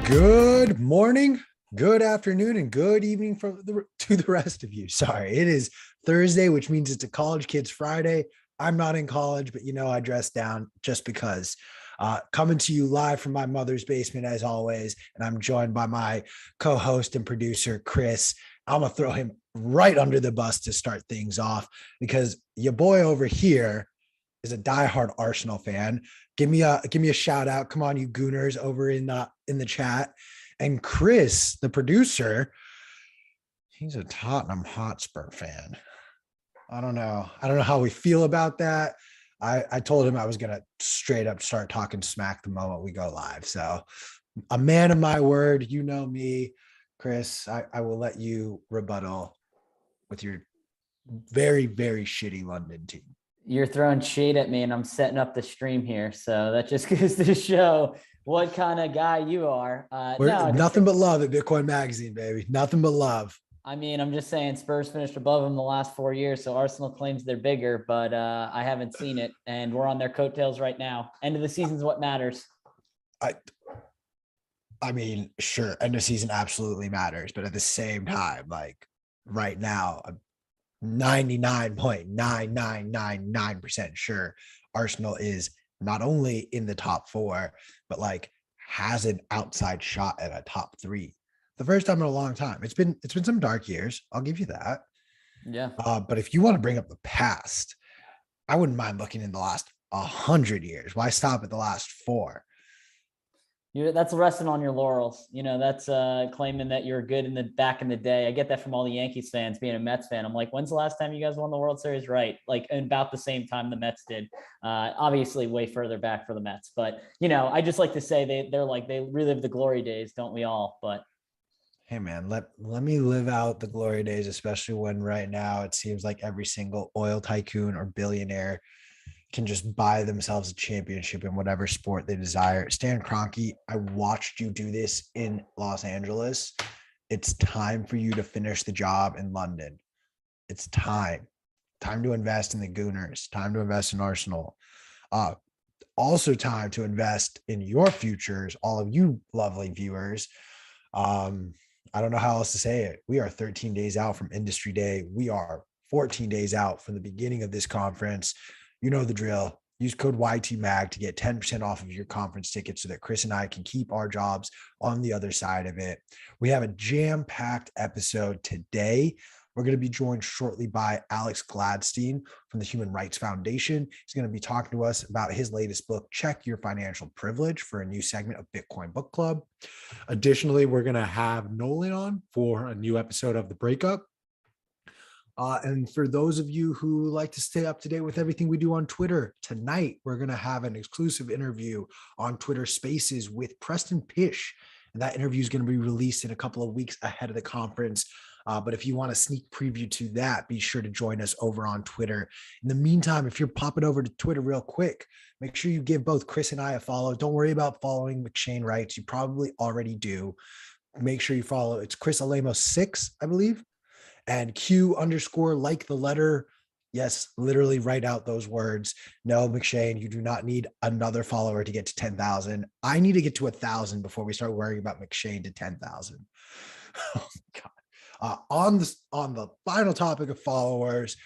Good morning, good afternoon, and good evening to the rest of you. Sorry, it is Thursday, which means it's a college kids Friday. I'm not in college, but I dress down just because. Coming to you live from my mother's basement as always, and I'm joined by my co-host and producer Chris. I'm gonna throw him right under the bus to start things off because your boy over here is a diehard Arsenal fan. Give me a shout out. Come on, you gooners over in the chat. And Chris, the producer, he's a Tottenham Hotspur fan. I don't know how we feel about that. I told him I was gonna straight up start talking smack the moment we go live. So a man of my word, you know me, Chris. I will let you rebuttal with your very, very shitty London team. You're throwing shade at me and I'm setting up the stream here. So that just goes to show what kind of guy you are. Nothing but love at Bitcoin Magazine, baby. Nothing but love. I mean, I'm just saying Spurs finished above them the last 4 years. So Arsenal claims they're bigger, but I haven't seen it. And we're on their coattails right now. End of the season is what matters. I mean, sure, end of season absolutely matters. But at the same time, like right now, 99.9999% sure Arsenal is not only in the top four, but like has an outside shot at a top three. The first time in a long time. It's been some dark years. I'll give you that. Yeah. But if you want to bring up the past, I wouldn't mind looking in the last 100 years. Why stop at the last 4? That's resting on your laurels. That's claiming that you're good back in the day. I get that from all the Yankees fans being a Mets fan. I'm like, when's the last time you guys won the World Series? Right. Like about the same time the Mets did, obviously way further back for the Mets, but I just like to say they relive the glory days. Don't we all? But hey man, let me live out the glory days, especially when right now it seems like every single oil tycoon or billionaire can just buy themselves a championship in whatever sport they desire. Stan Kroenke, I watched you do this in Los Angeles. It's time for you to finish the job in London. It's time to invest in the Gooners, time to invest in Arsenal. Also time to invest in your futures, all of you lovely viewers. I don't know how else to say it. We are 13 days out from Industry Day. We are 14 days out from the beginning of this conference. You know the drill. Use code YTMAG to get 10% off of your conference ticket so that Chris and I can keep our jobs on the other side of it. We have a jam-packed episode today. We're going to be joined shortly by Alex Gladstein from the Human Rights Foundation. He's going to be talking to us about his latest book, Check Your Financial Privilege, for a new segment of Bitcoin Book Club. Additionally, we're going to have Nolan on for a new episode of The Breakup. And for those of you who like to stay up to date with everything we do on Twitter, tonight we're going to have an exclusive interview on Twitter Spaces with Preston Pish. And that interview is going to be released in a couple of weeks ahead of the conference. But if you want a sneak preview to that, be sure to join us over on Twitter. In the meantime, if you're popping over to Twitter real quick, make sure you give both Chris and I a follow. Don't worry about following McShane Wrights. You probably already do. Make sure you follow. It's Chris Alamos 6, I believe. And Q_ like the letter. Yes, literally write out those words. No, McShane, you do not need another follower to get to 10,000. I need to get to 1,000 before we start worrying about McShane to 10,000. Oh God. On the final topic of followers,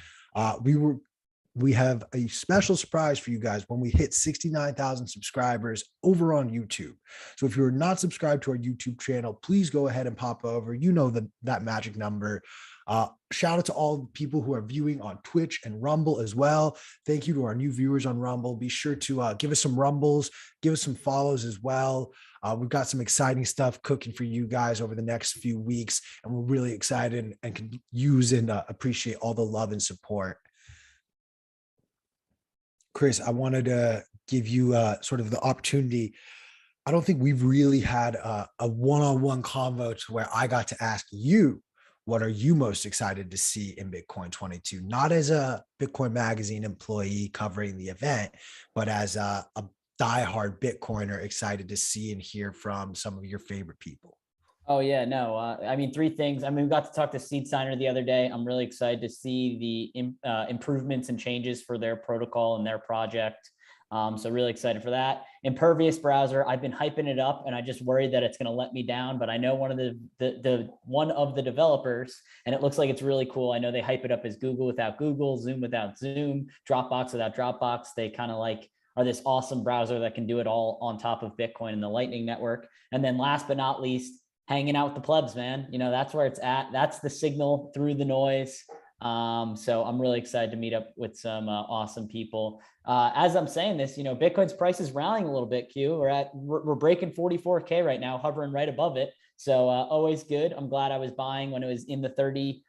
we have a special surprise for you guys when we hit 69,000 subscribers over on YouTube. So if you're not subscribed to our YouTube channel, please go ahead and pop over. You know that magic number. Shout out to all the people who are viewing on Twitch and Rumble as well. Thank you to our new viewers on Rumble. Be sure to give us some rumbles, give us some follows as well. We've got some exciting stuff cooking for you guys over the next few weeks, and we're really excited and can use and appreciate all the love and support. Chris, I wanted to give you sort of the opportunity. I don't think we've really had a one-on-one convo to where I got to ask you, what are you most excited to see in Bitcoin 22? Not as a Bitcoin Magazine employee covering the event, but as a diehard Bitcoiner excited to see and hear from some of your favorite people. Oh yeah, no. I mean, 3 things. I mean, we got to talk to Seed Signer the other day. I'm really excited to see the improvements and changes for their protocol and their project. So really excited for that. Impervious browser, I've been hyping it up, and I just worried that it's going to let me down. But I know one of the developers, and it looks like it's really cool. I know they hype it up as Google without Google, Zoom without Zoom, Dropbox without Dropbox. They kind of like are this awesome browser that can do it all on top of Bitcoin and the Lightning Network. And then last but not least, hanging out with the plebs, man. You know, that's where it's at. That's the signal through the noise. So I'm really excited to meet up with some awesome people. As I'm saying this, you know, Bitcoin's price is rallying a little bit, Q. We're breaking 44K right now, hovering right above it. So always good. I'm glad I was buying when it was in the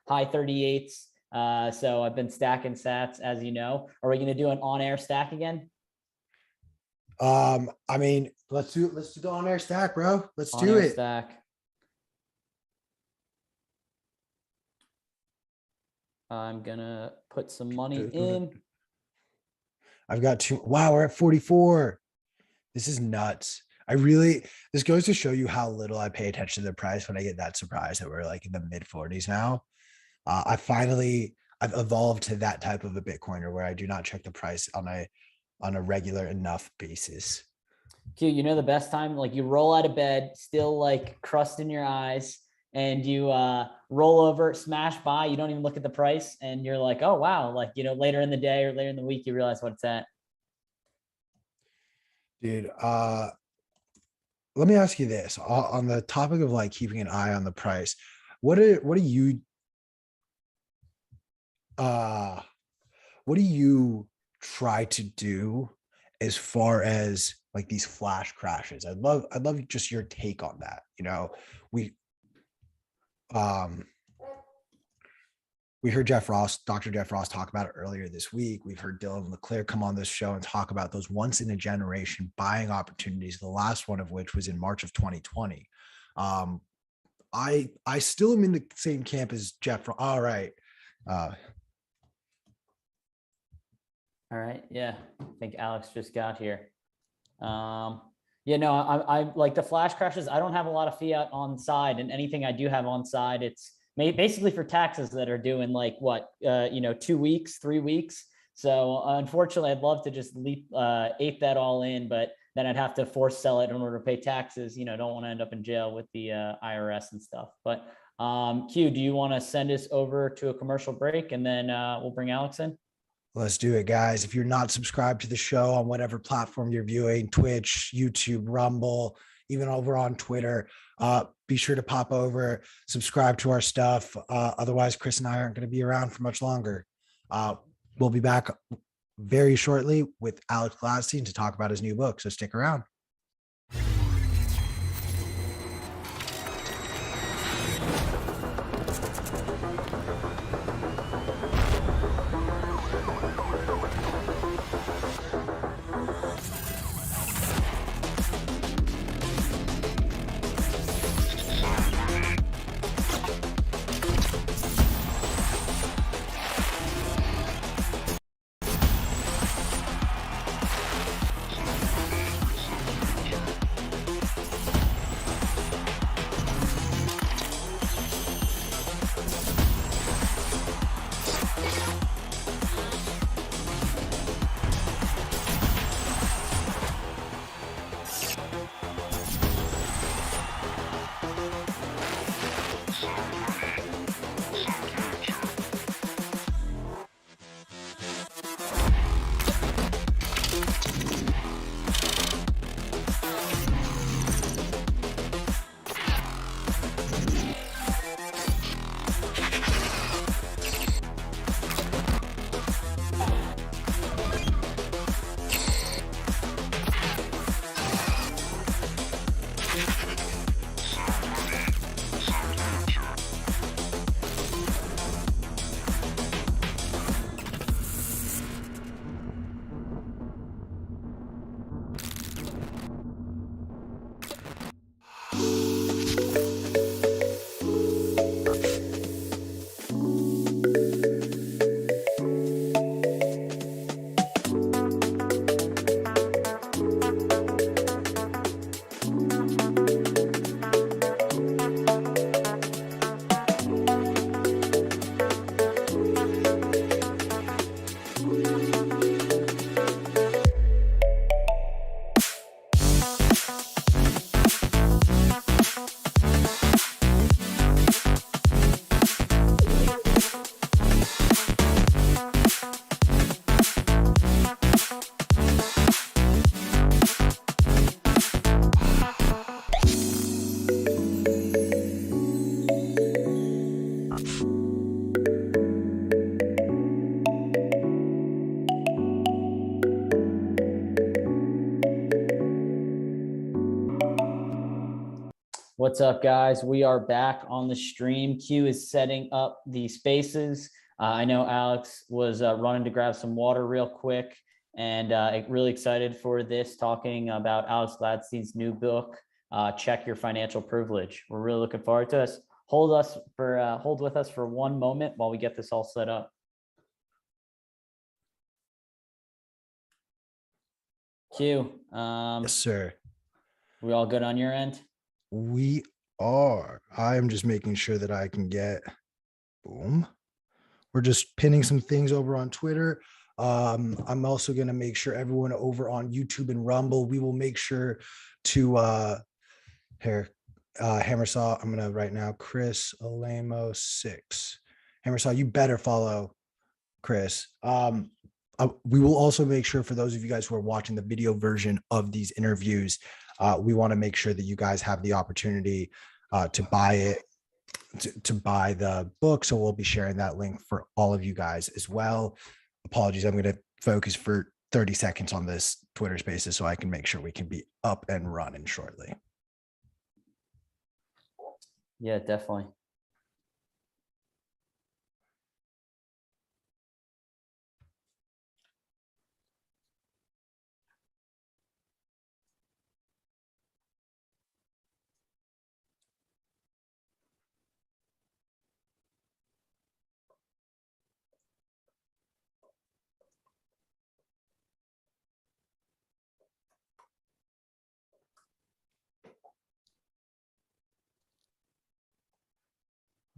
high 38s. So I've been stacking sats, as you know. Are we going to do an on-air stack again? I mean, let's do the on-air stack, bro. Let's do it. Stack. I'm gonna put some money in. I've got two. Wow, we're at 44. This is nuts. This goes to show you how little I pay attention to the price when I get that surprised that we're like in the mid 40s now. I've evolved to that type of a Bitcoiner where I do not check the price on a regular enough basis. Q, you know the best time? Like you roll out of bed, still like crust in your eyes, and you roll over, smash buy, you don't even look at the price, and you're like, oh wow, like, you know, later in the day or later in the week you realize what it's at. Dude, let me ask you this on the topic of like keeping an eye on the price. What do you try to do as far as like these flash crashes? I'd love just your take on that. You know, we heard Dr. Jeff Ross talk about it earlier this week. We've heard Dylan LeClaire come on this show and talk about those once in a generation buying opportunities. The last one of which was in March of 2020. I still am in the same camp as Jeff. All right. All right. Yeah. I think Alex just got here. Yeah, no, I like the flash crashes. I don't have a lot of fiat on side, and anything I do have on side, it's basically for taxes that are due in like what, 2 weeks, 3 weeks. So unfortunately, I'd love to just ape that all in, but then I'd have to force sell it in order to pay taxes. You know, don't want to end up in jail with the IRS and stuff. But Q, do you want to send us over to a commercial break, and then we'll bring Alex in? Let's do it, guys. If you're not subscribed to the show on whatever platform you're viewing, Twitch, YouTube, Rumble, even over on Twitter, be sure to pop over, subscribe to our stuff. Otherwise, Chris and I aren't going to be around for much longer. We'll be back very shortly with Alex Gladstein to talk about his new book. So stick around. What's up, guys? We are back on the stream. Q is setting up the spaces. I know Alex was running to grab some water real quick, and really excited for this, talking about Alex Gladstein's new book, Check Your Financial Privilege. We're really looking forward to this. Hold with us for one moment while we get this all set up. Q. Yes, sir. We all good on your end? We are. I am just making sure that I can get, boom. We're just pinning some things over on Twitter. I'm also going to make sure everyone over on YouTube and Rumble, we will make sure to Hammersaw. I'm going to right now, Chris Alamo 6. Hammersaw, you better follow Chris. We will also make sure, for those of you guys who are watching the video version of these interviews, we want to make sure that you guys have the opportunity to buy it, to buy the book. So we'll be sharing that link for all of you guys as well. Apologies, I'm going to focus for 30 seconds on this Twitter Spaces so I can make sure we can be up and running shortly. Yeah, definitely.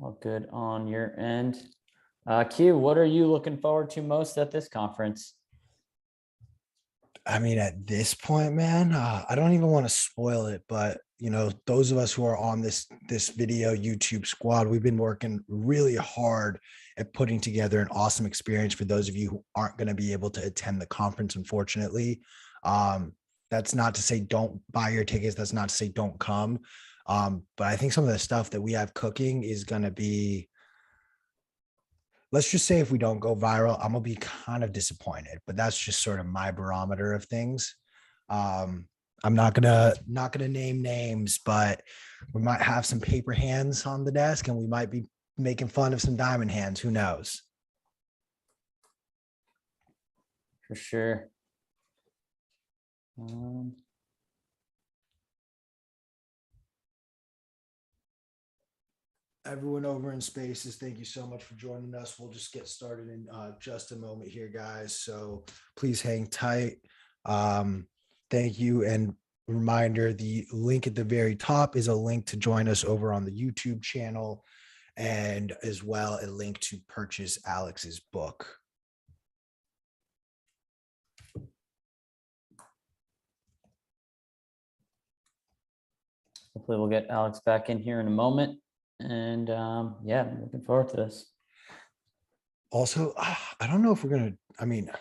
All good on your end. Q, what are you looking forward to most at this conference? I mean, at this point, man, I don't even want to spoil it, but those of us who are on this video YouTube squad, we've been working really hard at putting together an awesome experience for those of you who aren't going to be able to attend the conference, unfortunately. That's not to say don't buy your tickets. That's not to say don't come. But I think some of the stuff that we have cooking is going to be, let's just say, if we don't go viral, I'm going to be kind of disappointed, but that's just sort of my barometer of things. I'm not gonna name names, but we might have some paper hands on the desk and we might be making fun of some diamond hands. Who knows? For sure. Everyone over in Spaces, thank you so much for joining us. We'll just get started in just a moment here, guys. So please hang tight. Thank you. And reminder, the link at the very top is a link to join us over on the YouTube channel, and as well a link to purchase Alex's book. Hopefully we'll get Alex back in here in a moment. And yeah, I'm looking forward to this. Also, I don't know if we're going to,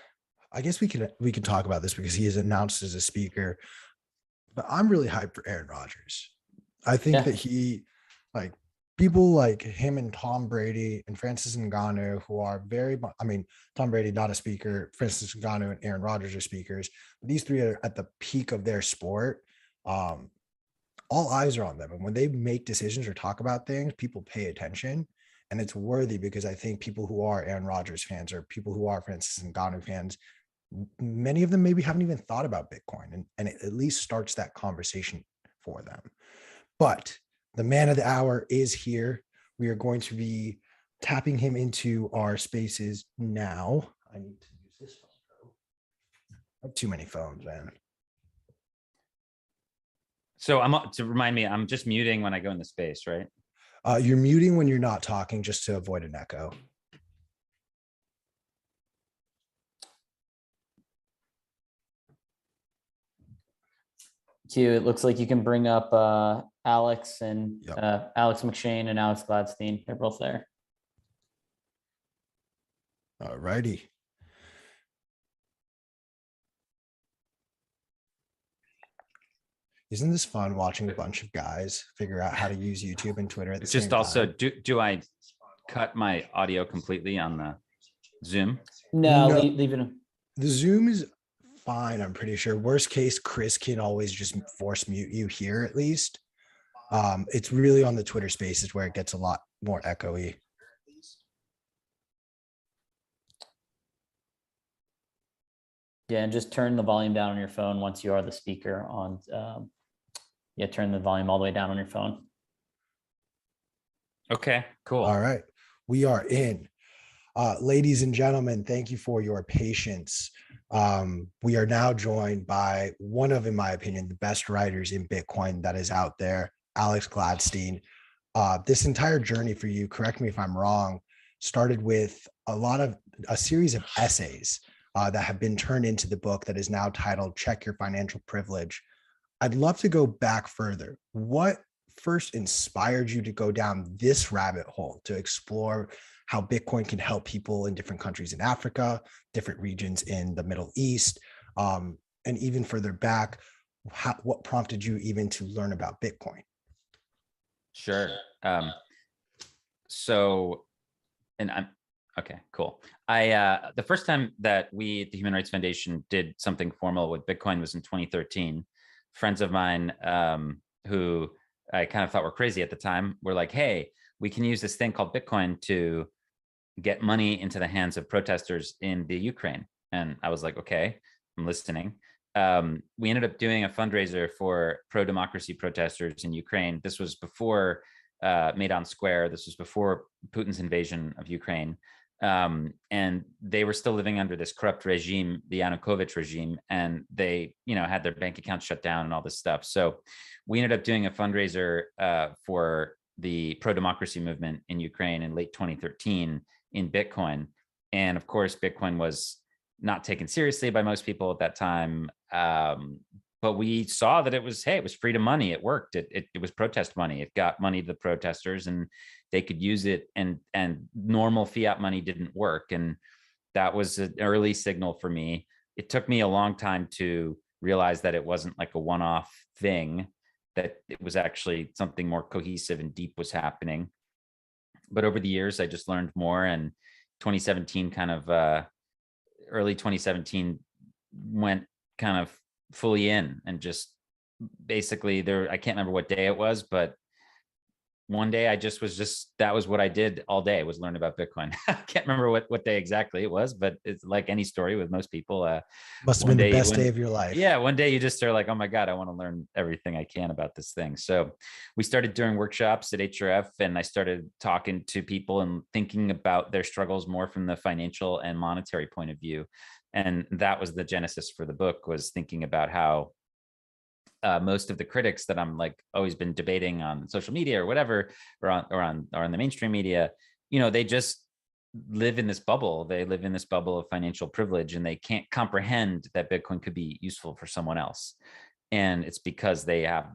I guess we can talk about this because he is announced as a speaker, but I'm really hyped for Aaron Rodgers. I think that he, like, people like him and Tom Brady and Francis Ngannou, who are Tom Brady, not a speaker, Francis Ngannou and Aaron Rodgers are speakers, but these three are at the peak of their sport. All eyes are on them. And when they make decisions or talk about things, people pay attention. And it's worthy because I think people who are Aaron Rodgers fans or people who are Francis Ngannou fans, many of them maybe haven't even thought about Bitcoin, and it at least starts that conversation for them. But the man of the hour is here. We are going to be tapping him into our Spaces now. I need to use this phone, though. I have too many phones, man. So to remind me, I'm just muting when I go into space, right? You're muting when you're not talking, just to avoid an echo. Q, it looks like you can bring up Alex and Alex McShane and Alex Gladstein. They're both there. All righty. Isn't this fun watching a bunch of guys figure out how to use YouTube and Twitter at the same time? Just also, do I cut my audio completely on the Zoom? No. Leave it. The Zoom is fine, I'm pretty sure. Worst case, Chris can always just force mute you here at least. It's really on the Twitter Spaces where it gets a lot more echoey. Yeah, and just turn the volume down on your phone once you are the speaker on. Yeah, turn the volume all the way down on your phone. Okay, cool. All right, we are in. Ladies and gentlemen, thank you for your patience. We are now joined by one of, in my opinion, the best writers in Bitcoin that is out there, Alex Gladstein. This entire journey for you, correct me if I'm wrong, started with a series of essays that have been turned into the book that is now titled Check Your Financial Privilege. I'd love to go back further. What first inspired you to go down this rabbit hole to explore how Bitcoin can help people in different countries in Africa, different regions in the Middle East, and even further back, what prompted you even to learn about Bitcoin? Sure. So, and I'm okay, cool. The first time that we at the Human Rights Foundation did something formal with Bitcoin was in 2013. Friends of mine who I kind of thought were crazy at the time were like, hey, we can use this thing called Bitcoin to get money into the hands of protesters in the Ukraine. And I was like, okay, I'm listening. We ended up doing a fundraiser for pro-democracy protesters in Ukraine. This was before Maidan Square. This was before Putin's invasion of Ukraine. And they were still living under this corrupt regime, the Yanukovych regime, and they, had their bank accounts shut down and all this stuff. So we ended up doing a fundraiser for the pro-democracy movement in Ukraine in late 2013 in Bitcoin. And of course, Bitcoin was not taken seriously by most people at that time. But we saw that it was freedom money. It worked. It was protest money. It got money to the protesters and they could use it, and normal fiat money didn't work. And that was an early signal for me. It took me a long time to realize that it wasn't like a one-off thing, that it was actually something more cohesive and deep was happening. But over the years, I just learned more. And 2017 early 2017 went kind of fully in, and just basically I can't remember what day it was, but one day that was what I did all day, was learn about Bitcoin. I can't remember what day exactly it was, but it's like any story with most people. Must have been the best day of your life. Yeah, one day you just are like, oh my God, I want to learn everything I can about this thing. So we started doing workshops at HRF, and I started talking to people and thinking about their struggles more from the financial and monetary point of view. And that was the genesis for the book, was thinking about how most of the critics that I'm like always been debating on social media or whatever, or on the mainstream media, they just live in this bubble. They live in this bubble of financial privilege, and they can't comprehend that Bitcoin could be useful for someone else. And it's because they're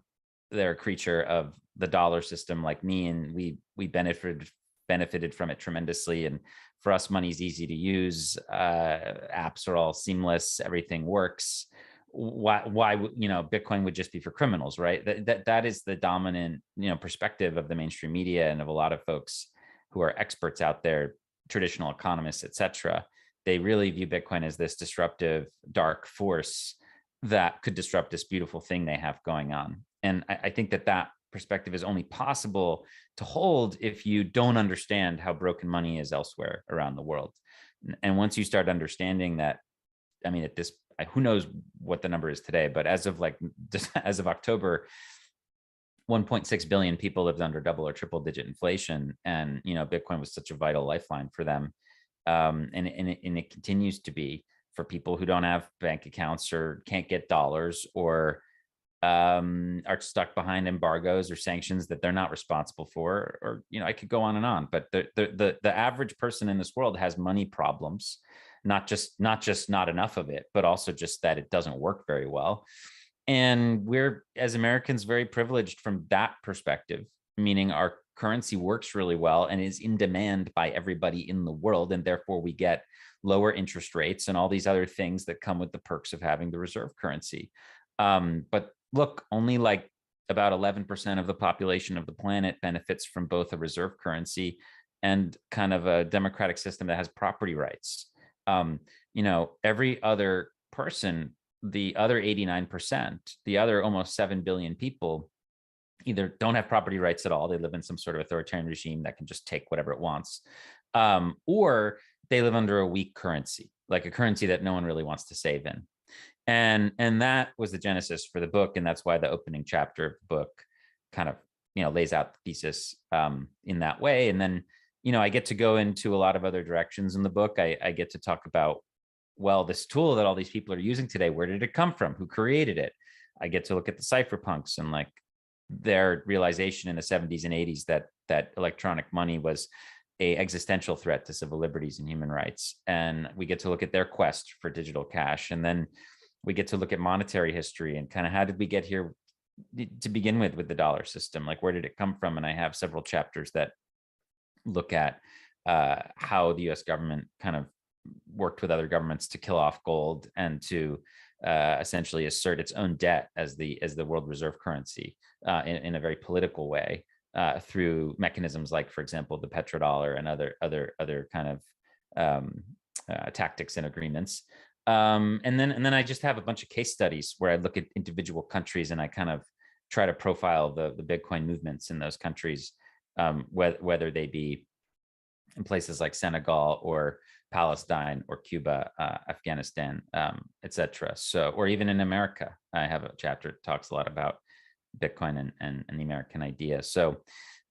a creature of the dollar system like me, and we benefited from it tremendously. And for us, money's easy to use. Apps are all seamless. Everything works. Why Bitcoin would just be for criminals, right? That is the dominant perspective of the mainstream media and of a lot of folks who are experts out there, traditional economists, etc. They really view Bitcoin as this disruptive dark force that could disrupt this beautiful thing they have going on. And I think that perspective is only possible to hold if you don't understand how broken money is elsewhere around the world. And once you start understanding that, at this, who knows what the number is today, but as of October, 1.6 billion people lived under double or triple digit inflation. And, Bitcoin was such a vital lifeline for them. And it continues to be for people who don't have bank accounts or can't get dollars, or are stuck behind embargoes or sanctions that they're not responsible for, or I could go on and on. But the average person in this world has money problems, not just not enough of it, but also just that it doesn't work very well. And we're, as Americans, very privileged from that perspective, meaning our currency works really well and is in demand by everybody in the world, and therefore we get lower interest rates and all these other things that come with the perks of having the reserve currency. But look, only like about 11% of the population of the planet benefits from both a reserve currency and kind of a democratic system that has property rights. Every other person, the other 89%, the other almost 7 billion people, either don't have property rights at all, they live in some sort of authoritarian regime that can just take whatever it wants, or they live under a weak currency, like a currency that no one really wants to save in. And that was the genesis for the book, and that's why the opening chapter of the book kind of, lays out the thesis in that way. And then, I get to go into a lot of other directions in the book. I get to talk about, well, this tool that all these people are using today, where did it come from? Who created it? I get to look at the cypherpunks and like their realization in the 70s and 80s that electronic money was a existential threat to civil liberties and human rights. And we get to look at their quest for digital cash. And then we get to look at monetary history and kind of how did we get here to begin with the dollar system? Like, where did it come from? And I have several chapters that look at how the US government kind of worked with other governments to kill off gold and to essentially assert its own debt as the world reserve currency in a very political way through mechanisms like, for example, the petrodollar and other kind of tactics and agreements. And then I just have a bunch of case studies where I look at individual countries and I kind of try to profile the Bitcoin movements in those countries, whether they be in places like Senegal or Palestine or Cuba, Afghanistan, etc. So, or even in America, I have a chapter that talks a lot about Bitcoin and the American idea. So,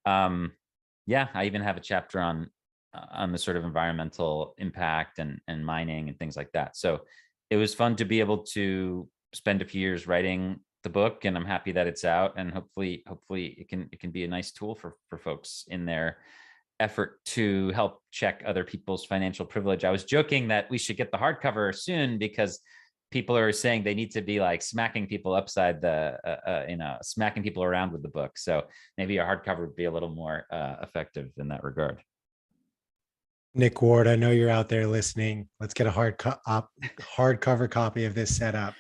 yeah, I even have a chapter on the sort of environmental impact and mining and things like that. So it was fun to be able to spend a few years writing the book, and I'm happy that it's out. And hopefully it can be a nice tool for folks in their effort to help check other people's financial privilege. I was joking that we should get the hardcover soon because people are saying they need to be like smacking people upside smacking people around with the book. So maybe a hardcover would be a little more effective in that regard. Nick Ward, I know you're out there listening. Let's get a hardcover copy of this set up.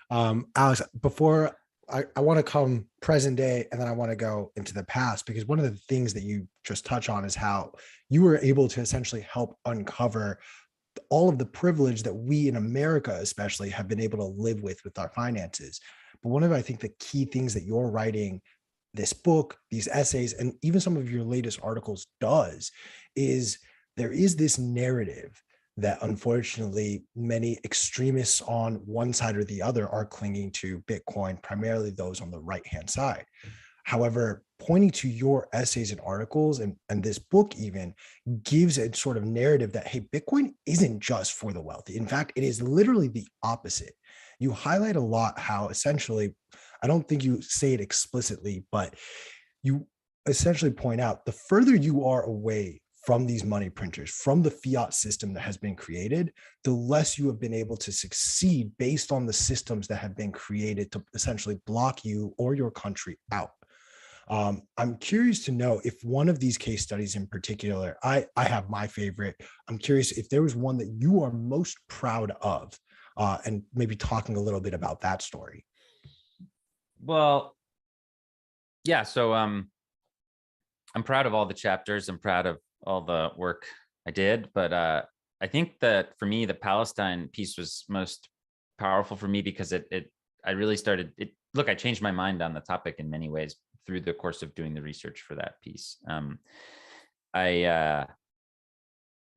Alex, before I want to come present day and then I want to go into the past, because one of the things that you just touch on is how you were able to essentially help uncover all of the privilege that we in America especially have been able to live with our finances. But one of, I think, the key things that you're writing, this book, these essays, and even some of your latest articles does is there is this narrative that unfortunately many extremists on one side or the other are clinging to Bitcoin, primarily those on the right-hand side. However, pointing to your essays and articles and this book even gives a sort of narrative that, hey, Bitcoin isn't just for the wealthy. In fact, it is literally the opposite. You highlight a lot how essentially, I don't think you say it explicitly, but you essentially point out the further you are away from these money printers, from the fiat system that has been created, the less you have been able to succeed based on the systems that have been created to essentially block you or your country out. I'm curious to know if one of these case studies in particular, I have my favorite. I'm curious if there was one that you are most proud of, and maybe talking a little bit about that story. Well, yeah, so I'm proud of all the chapters. I'm proud of all the work I did, but I think that for me, the Palestine piece was most powerful for me because I really started it. Look, I changed my mind on the topic in many ways through the course of doing the research for that piece.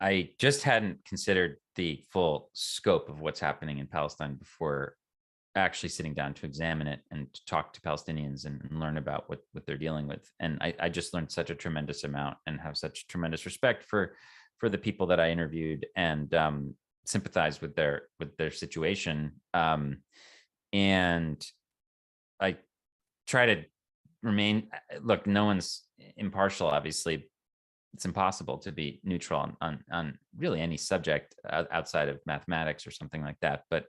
I just hadn't considered the full scope of what's happening in Palestine before actually sitting down to examine it and to talk to Palestinians and learn about what they're dealing with. And I just learned such a tremendous amount and have such tremendous respect for the people that I interviewed and sympathize with their situation. And I try to remain, look, no one's impartial, obviously. It's impossible to be neutral on really any subject outside of mathematics or something like that. But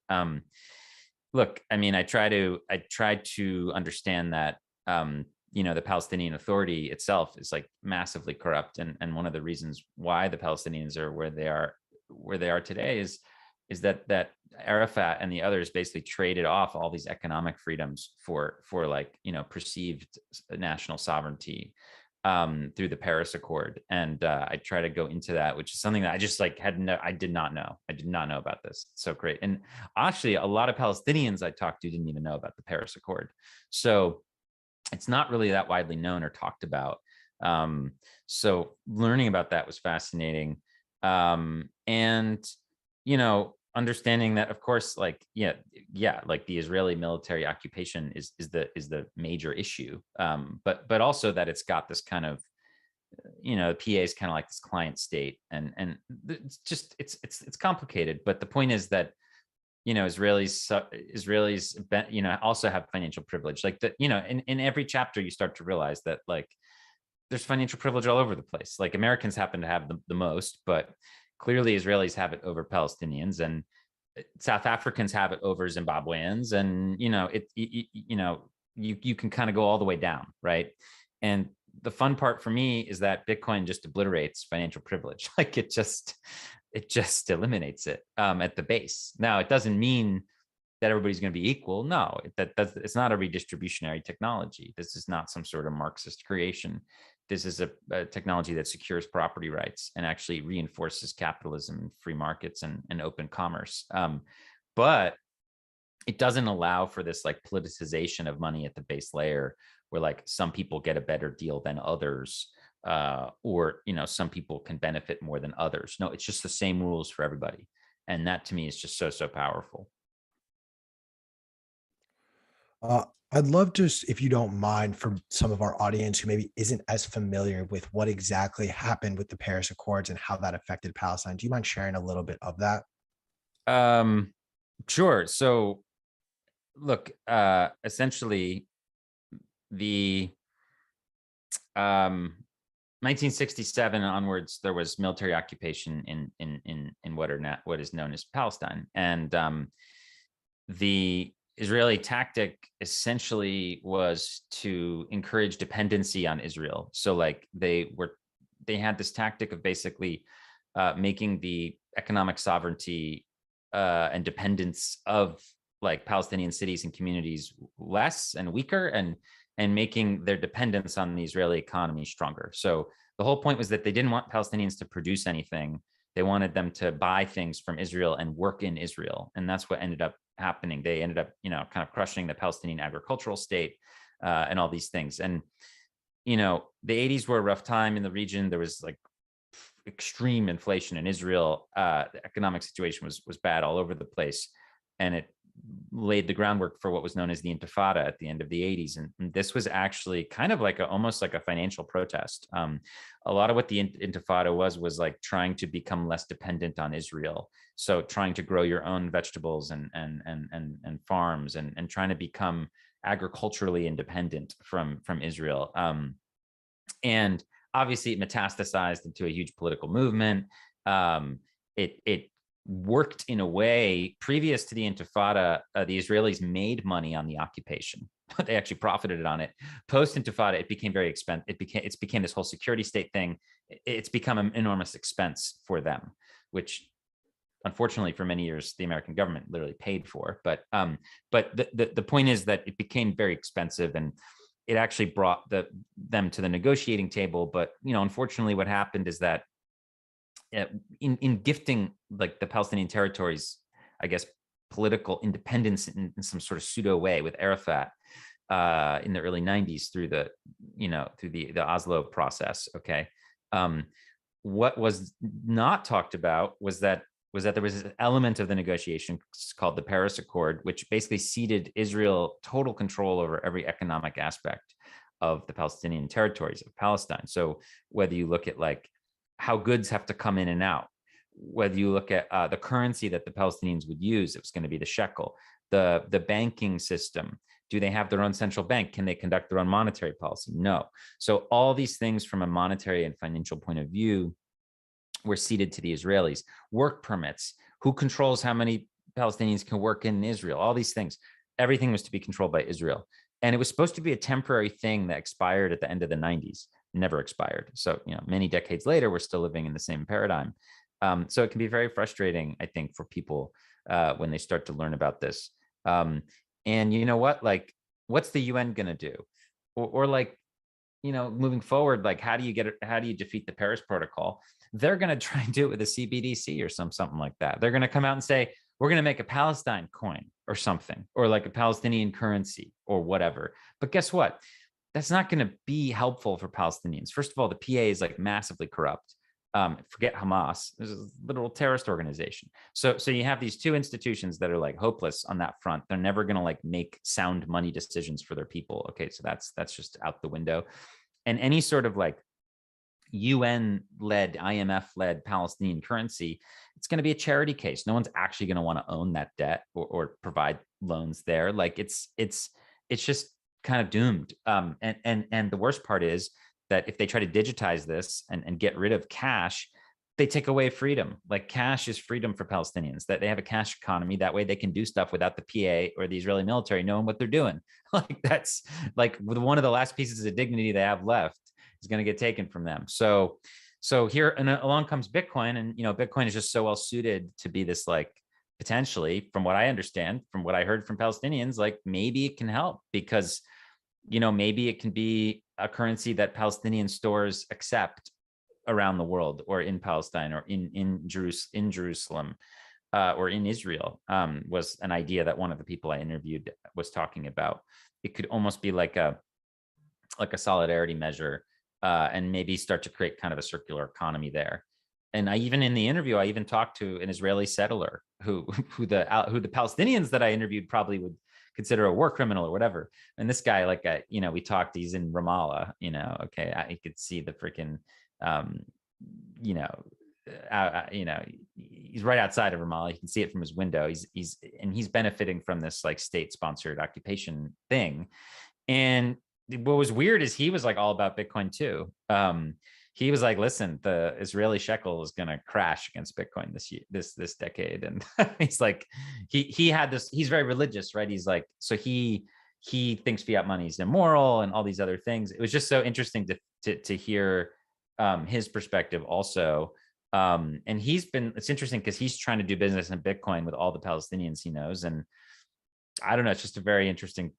look, I mean, I try to understand that, the Palestinian Authority itself is like massively corrupt. And one of the reasons why the Palestinians are where they are today is that Arafat and the others basically traded off all these economic freedoms for like, perceived national sovereignty through the Paris Accord. And I try to go into that, which is something that I just like I did not know. I did not know about this. It's so great. And actually a lot of Palestinians I talked to didn't even know about the Paris Accord. So it's not really that widely known or talked about. So learning about that was fascinating. And, understanding that, of course, like, like the Israeli military occupation is the major issue. But also that it's got this kind of, the PA is kind of like this client state, and it's just, it's complicated. But the point is that, Israelis, also have financial privilege. Like that, in every chapter, you start to realize that, like, there's financial privilege all over the place. Like, Americans happen to have the most, but clearly Israelis have it over Palestinians, and South Africans have it over Zimbabweans. And, you can kind of go all the way down. Right. And the fun part for me is that Bitcoin just obliterates financial privilege. Like, it just eliminates it at the base. Now, it doesn't mean that everybody's going to be equal. No, it's not a redistributionary technology. This is not some sort of Marxist creation. This is a technology that secures property rights and actually reinforces capitalism and free markets and open commerce. But it doesn't allow for this, like, politicization of money at the base layer, where, like, some people get a better deal than others, or some people can benefit more than others. No, it's just the same rules for everybody, and that to me is just so powerful. I'd love to, if you don't mind, for some of our audience who maybe isn't as familiar with what exactly happened with the Paris Accords and how that affected Palestine. Do you mind sharing a little bit of that? Sure. So, look, essentially, the 1967 onwards, there was military occupation in what is known as Palestine, and the Israeli tactic essentially was to encourage dependency on Israel. So, like, they had this tactic of basically making the economic sovereignty and dependence of, like, Palestinian cities and communities less and weaker, and making their dependence on the Israeli economy stronger. So the whole point was that they didn't want Palestinians to produce anything. They wanted them to buy things from Israel and work in Israel. And that's what ended up happening. They ended up, kind of crushing the Palestinian agricultural state and all these things. And, the 80s were a rough time in the region. There was, like, extreme inflation in Israel. The economic situation was bad all over the place. And it laid the groundwork for what was known as the Intifada at the end of the 80s. And this was actually kind of like almost like a financial protest. A lot of what the Intifada was like trying to become less dependent on Israel. So trying to grow your own vegetables and farms, and trying to become agriculturally independent from Israel. And obviously it metastasized into a huge political movement. It worked in a way. Previous to the Intifada, the Israelis made money on the occupation. They actually profited on it. Post Intifada, it became very expensive. It became this whole security state thing. It's become an enormous expense for them, which unfortunately for many years the American government literally paid for. But the point is that it became very expensive, and it actually brought them to the negotiating table. But unfortunately, what happened is that in gifting, like, the Palestinian territories, I guess, political independence in some sort of pseudo way with Arafat in the early 90s through the Oslo process. Okay. What was not talked about was that there was an element of the negotiation called the Paris Accord, which basically ceded Israel total control over every economic aspect of the Palestinian territories of Palestine. So whether you look at, like, how goods have to come in and out, whether you look at the currency that the Palestinians would use, it was going to be the shekel, the banking system. Do they have their own central bank? Can they conduct their own monetary policy? No. So all these things from a monetary and financial point of view were ceded to the Israelis. Work permits, who controls how many Palestinians can work in Israel, all these things, everything was to be controlled by Israel. And it was supposed to be a temporary thing that expired at the end of the 90s, never expired. So, many decades later, we're still living in the same paradigm. So it can be very frustrating, I think, for people when they start to learn about this. And you know what, like, what's the UN going to do? Or like, moving forward, like, how do you defeat the Paris Protocol? They're going to try and do it with a CBDC or something like that. They're going to come out and say, we're going to make a Palestine coin or something, or like a Palestinian currency or whatever. But guess what? that's not going to be helpful for Palestinians. First of all, the PA is like massively corrupt. Forget Hamas, there's a literal terrorist organization. So you have these two institutions that are like hopeless on that front. They're never going to like make sound money decisions for their people. Okay, so that's just out the window. And any sort of like UN-led, IMF-led Palestinian currency, it's going to be a charity case. No one's actually going to want to own that debt or provide loans there. Like it's just kind of doomed. And the worst part is that if they try to digitize this and get rid of cash, they take away freedom. Like cash is freedom for Palestinians, that they have a cash economy. That way they can do stuff without the PA or the Israeli military knowing what they're doing. Like that's like one of the last pieces of dignity they have left is going to get taken from them. So here and along comes Bitcoin, and Bitcoin is just so well suited to be this, like, potentially, from what I understand, from what I heard from Palestinians, like maybe it can help because maybe it can be a currency that Palestinian stores accept around the world, or in Palestine, or in Jerusalem, or in Israel. Was an idea that one of the people I interviewed was talking about. It could almost be like a solidarity measure, and maybe start to create kind of a circular economy there. And in the interview, I even talked to an Israeli settler who the Palestinians that I interviewed probably would consider a war criminal or whatever. And this guy, like, we talked, he's in Ramallah, okay. I could see the freaking, he's right outside of Ramallah. You can see it from his window. He's benefiting from this like state sponsored occupation thing. And what was weird is he was like all about Bitcoin too. He was like, listen, the Israeli shekel is going to crash against Bitcoin this decade. And he's like, he had this, he's very religious, right? He's like, so he thinks fiat money is immoral and all these other things. It was just so interesting to hear his perspective also. And it's interesting because he's trying to do business in Bitcoin with all the Palestinians he knows. And I don't know, it's just a very interesting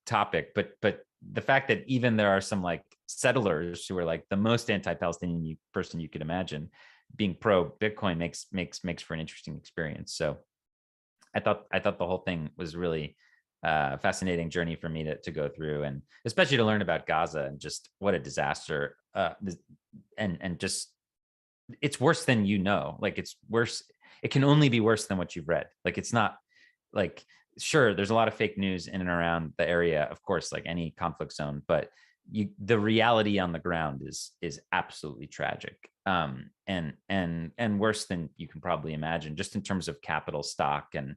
topic, but the fact that even there are some like settlers who are like the most anti-Palestinian person you could imagine being pro Bitcoin makes for an interesting experience. So I thought the whole thing was really fascinating journey for me to go through, and especially to learn about Gaza and just what a disaster, and just it's worse than like it's worse. It can only be worse than what you've read. Like it's not like, sure, there's a lot of fake news in and around the area, of course, like any conflict zone, but the reality on the ground is absolutely tragic, and worse than you can probably imagine, just in terms of capital stock and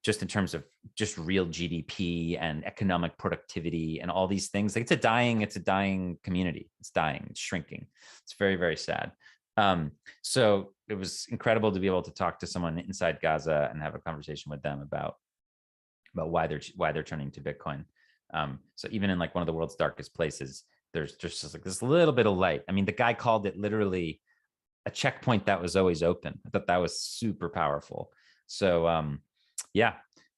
just in terms of just real GDP and economic productivity and all these things. Like it's a dying community. It's dying, it's shrinking. It's very, very sad. So it was incredible to be able to talk to someone inside Gaza and have a conversation with them about why they're turning to Bitcoin. So even in like one of the world's darkest places, there's just like this little bit of light. I mean, the guy called it literally a checkpoint that was always open. I thought that was super powerful. So yeah,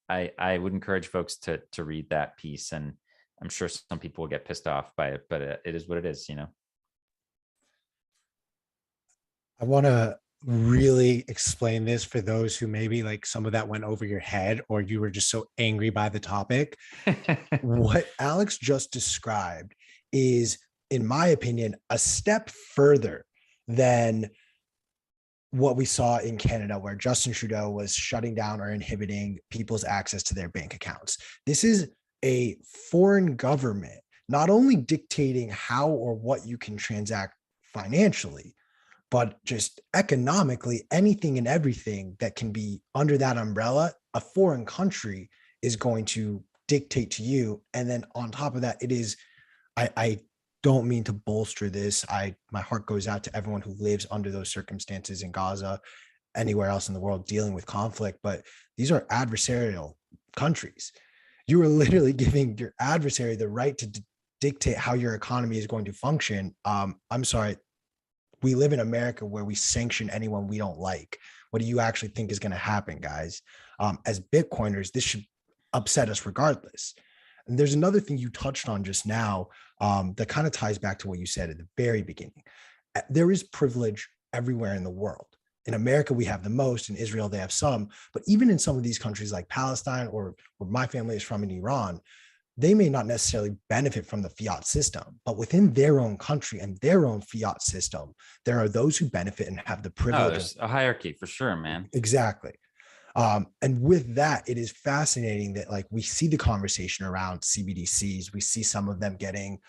I would encourage folks to read that piece, and I'm sure some people will get pissed off by it, but it is what it is, I want to really explain this for those who maybe like some of that went over your head, or you were just so angry by the topic. What Alex just described is, in my opinion, a step further than what we saw in Canada, where Justin Trudeau was shutting down or inhibiting people's access to their bank accounts. This is a foreign government not only dictating how or what you can transact financially, but just economically, anything and everything that can be under that umbrella, a foreign country is going to dictate to you. And then on top of that, it is, I don't mean to bolster this. My heart goes out to everyone who lives under those circumstances in Gaza, anywhere else in the world dealing with conflict, but these are adversarial countries. You are literally giving your adversary the right to dictate how your economy is going to function. I'm sorry. We live in America where we sanction anyone we don't like. What do you actually think is going to happen, guys? As Bitcoiners, this should upset us regardless. And there's another thing you touched on just now that kind of ties back to what you said at the very beginning. There is privilege everywhere in the world. In America, we have the most. In Israel, they have some. But even in some of these countries like Palestine, or where my family is from in Iran, they may not necessarily benefit from the fiat system, but within their own country and their own fiat system, there are those who benefit and have the Oh, privilege. there's a hierarchy for sure, man. Exactly. And with that, it is fascinating that like we see the conversation around CBDCs. We see some of them getting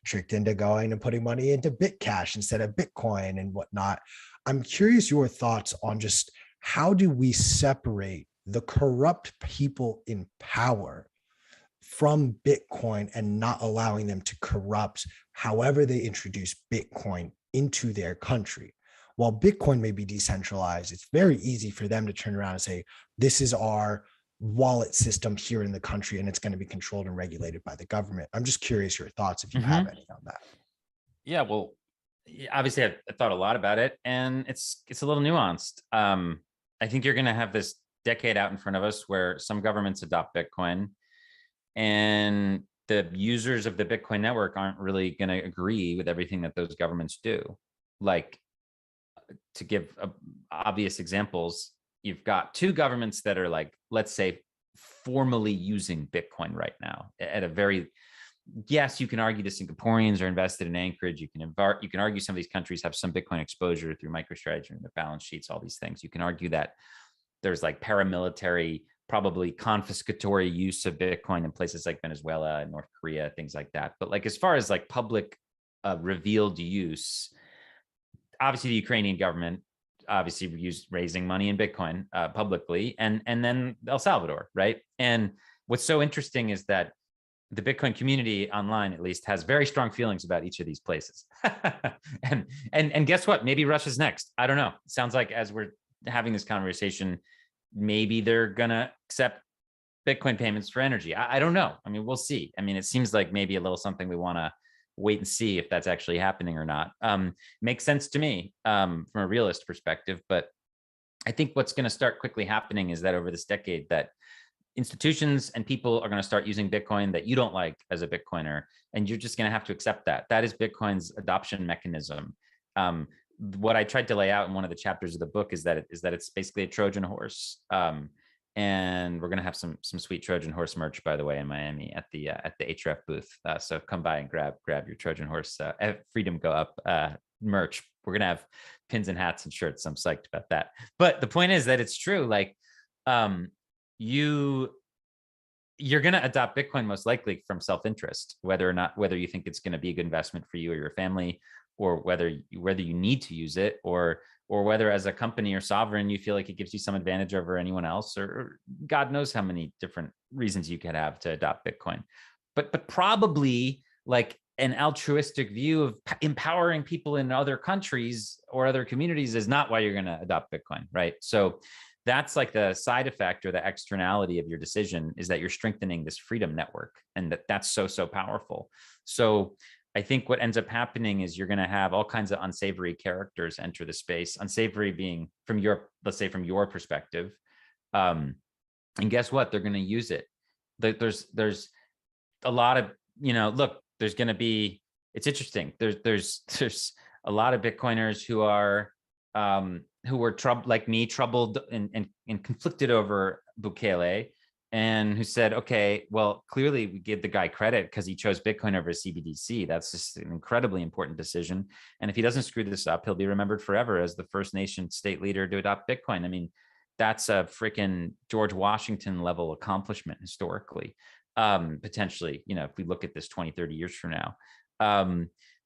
tricked into going and putting money into Bitcash instead of Bitcoin and whatnot. I'm curious your thoughts on just how do we separate the corrupt people in power from Bitcoin and not allowing them to corrupt however they introduce Bitcoin into their country. While Bitcoin may be decentralized, it's very easy for them to turn around and say, this is our wallet system here in the country, and it's going to be controlled and regulated by the government. I'm just curious your thoughts if you have any on that. Yeah, well, obviously I've thought a lot about it, and it's a little nuanced. I think you're going to have this decade out in front of us where some governments adopt Bitcoin, and the users of the Bitcoin network aren't really going to agree with everything that those governments do. Like, to give obvious examples, you've got two governments that are like, let's say, formally using Bitcoin right now at a very, yes, you can argue the Singaporeans are invested in Anchorage. You can argue some of these countries have some Bitcoin exposure through MicroStrategy and their balance sheets, all these things. You can argue that there's like paramilitary, probably confiscatory use of Bitcoin in places like Venezuela and North Korea, things like that. But like, as far as like public revealed use, obviously the Ukrainian government obviously used raising money in Bitcoin publicly, and then El Salvador, right? And what's so interesting is that the Bitcoin community online, at least, has very strong feelings about each of these places. and guess what? Maybe Russia's next. I don't know. It sounds like as we're having this conversation, maybe they're gonna accept Bitcoin payments for energy. I don't know. I mean, we'll see. I mean, it seems like maybe a little something we want to wait and see if that's actually happening or not. Makes sense to me from a realist perspective, but I think what's going to start quickly happening is that over this decade, that institutions and people are going to start using Bitcoin that you don't like as a Bitcoiner, and you're just going to have to accept that. That is Bitcoin's adoption mechanism. What I tried to lay out in one of the chapters of the book is that it's basically a Trojan horse. And we're going to have some sweet Trojan horse merch, by the way, in Miami at the HRF booth. So come by and grab your Trojan horse Freedom Go Up merch. We're going to have pins and hats and shirts. I'm psyched about that. But the point is that it's true. Like, you're going to adopt Bitcoin most likely from self-interest, whether you think it's going to be a good investment for you or your family, or whether you need to use it, or whether as a company or sovereign, you feel like it gives you some advantage over anyone else, or God knows how many different reasons you could have to adopt Bitcoin. But probably like an altruistic view of empowering people in other countries or other communities is not why you're going to adopt Bitcoin, right? So that's like the side effect or the externality of your decision, is that you're strengthening this freedom network, and that's so powerful. So I think what ends up happening is you're going to have all kinds of unsavory characters enter the space. Unsavory being from let's say from your perspective. And guess what? They're going to use it. There's a lot of, look, there's going to be, it's interesting. There's a lot of Bitcoiners who were troubled, like me, troubled and conflicted over Bukele, and who said, okay, well, clearly we give the guy credit because he chose Bitcoin over CBDC. That's just an incredibly important decision. And if he doesn't screw this up, he'll be remembered forever as the first nation state leader to adopt Bitcoin. I mean, that's a freaking George Washington level accomplishment historically, potentially, if we look at this 20, 30 years from now.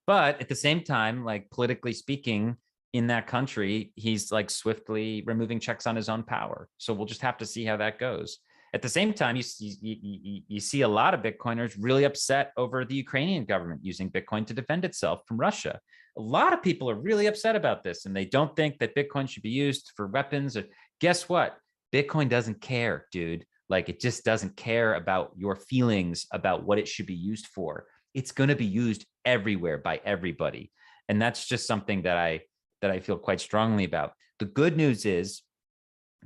But at the same time, like politically speaking, in that country, he's like swiftly removing checks on his own power. So we'll just have to see how that goes. At the same time, you see a lot of Bitcoiners really upset over the Ukrainian government using Bitcoin to defend itself from Russia. A lot of people are really upset about this, and they don't think that Bitcoin should be used for weapons. Guess what? Bitcoin doesn't care, dude. Like, it just doesn't care about your feelings about what it should be used for. It's going to be used everywhere by everybody. And that's just something that I feel quite strongly about. The good news is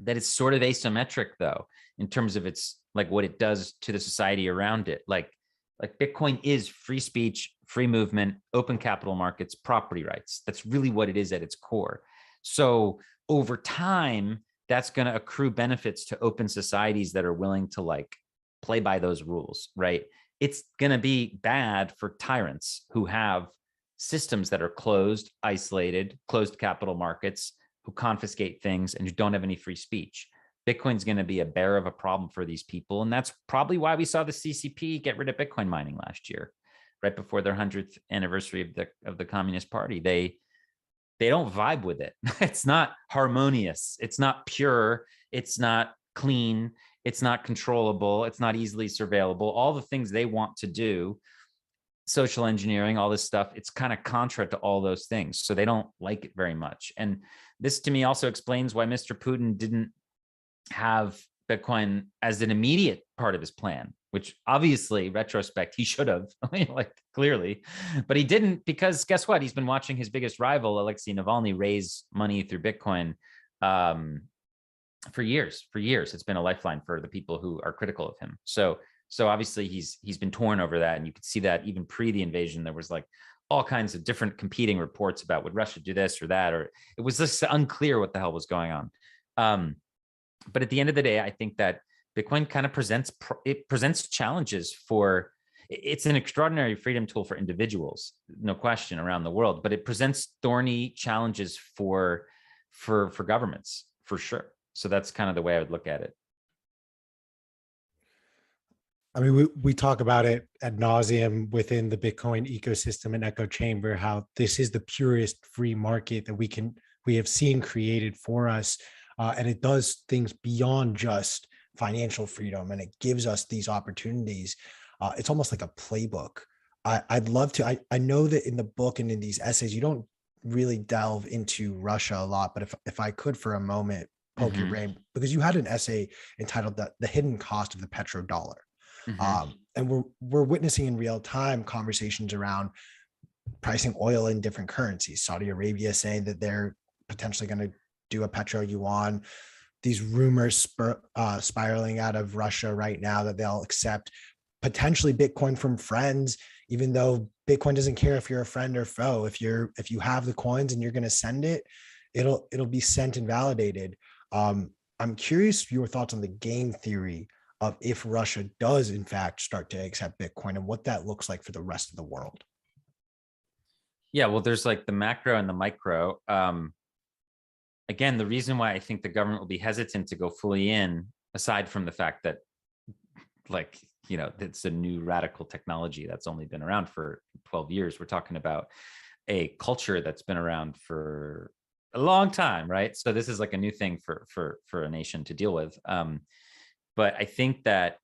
that it's sort of asymmetric, though, in terms of its like what it does to the society around it. Like Bitcoin is free speech, free movement, open capital markets, property rights. That's really what it is at its core. So over time, that's going to accrue benefits to open societies that are willing to like play by those rules, right? it's going to be bad for tyrants who have systems that are closed, isolated, closed capital markets, who confiscate things and who don't have any free speech. Bitcoin's going to be a bearer of a problem for these people. And that's probably why we saw the CCP get rid of Bitcoin mining last year, right before their 100th anniversary of the Communist Party. They don't vibe with it. It's not harmonious. It's not pure. It's not clean. It's not controllable. It's not easily surveillable. All the things they want to do, social engineering, all this stuff, it's kind of contra to all those things. So they don't like it very much. And this to me also explains why Mr. Putin didn't have Bitcoin as an immediate part of his plan, which obviously, retrospect, he should have, like clearly, but he didn't, because guess what? He's been watching his biggest rival, Alexei Navalny, raise money through Bitcoin for years. It's been a lifeline for the people who are critical of him. So obviously he's been torn over that. And you could see that even pre the invasion, there was like all kinds of different competing reports about would Russia do this or that, or it was just unclear what the hell was going on. But at the end of the day, I think that Bitcoin kind of presents challenges for, it's an extraordinary freedom tool for individuals, no question, around the world, but it presents thorny challenges for governments, for sure. So that's kind of the way I would look at it. I mean, we talk about it ad nauseum within the Bitcoin ecosystem and echo chamber, how this is the purest free market that we have seen created for us. And it does things beyond just financial freedom, and it gives us these opportunities. It's almost like a playbook. I'd love to, I know that in the book and in these essays, you don't really delve into Russia a lot, but if I could for a moment poke your brain, because you had an essay entitled the hidden cost of the petrodollar. And we're witnessing in real time conversations around pricing oil in different currencies. Saudi Arabia saying that they're potentially going to do a petro yuan. These rumors spiraling out of Russia right now that they'll accept potentially Bitcoin from friends, even though Bitcoin doesn't care if you're a friend or foe. If you have the coins and you're going to send it, it'll be sent and validated. I'm curious your thoughts on the game theory of if Russia does in fact start to accept Bitcoin and what that looks like for the rest of the world. Yeah, well, there's like the macro and the micro. Again, the reason why I think the government will be hesitant to go fully in, aside from the fact that, like, you know, it's a new radical technology that's only been around for 12 years. We're talking about a culture that's been around for a long time, right? So this is like a new thing for a nation to deal with. But I think that,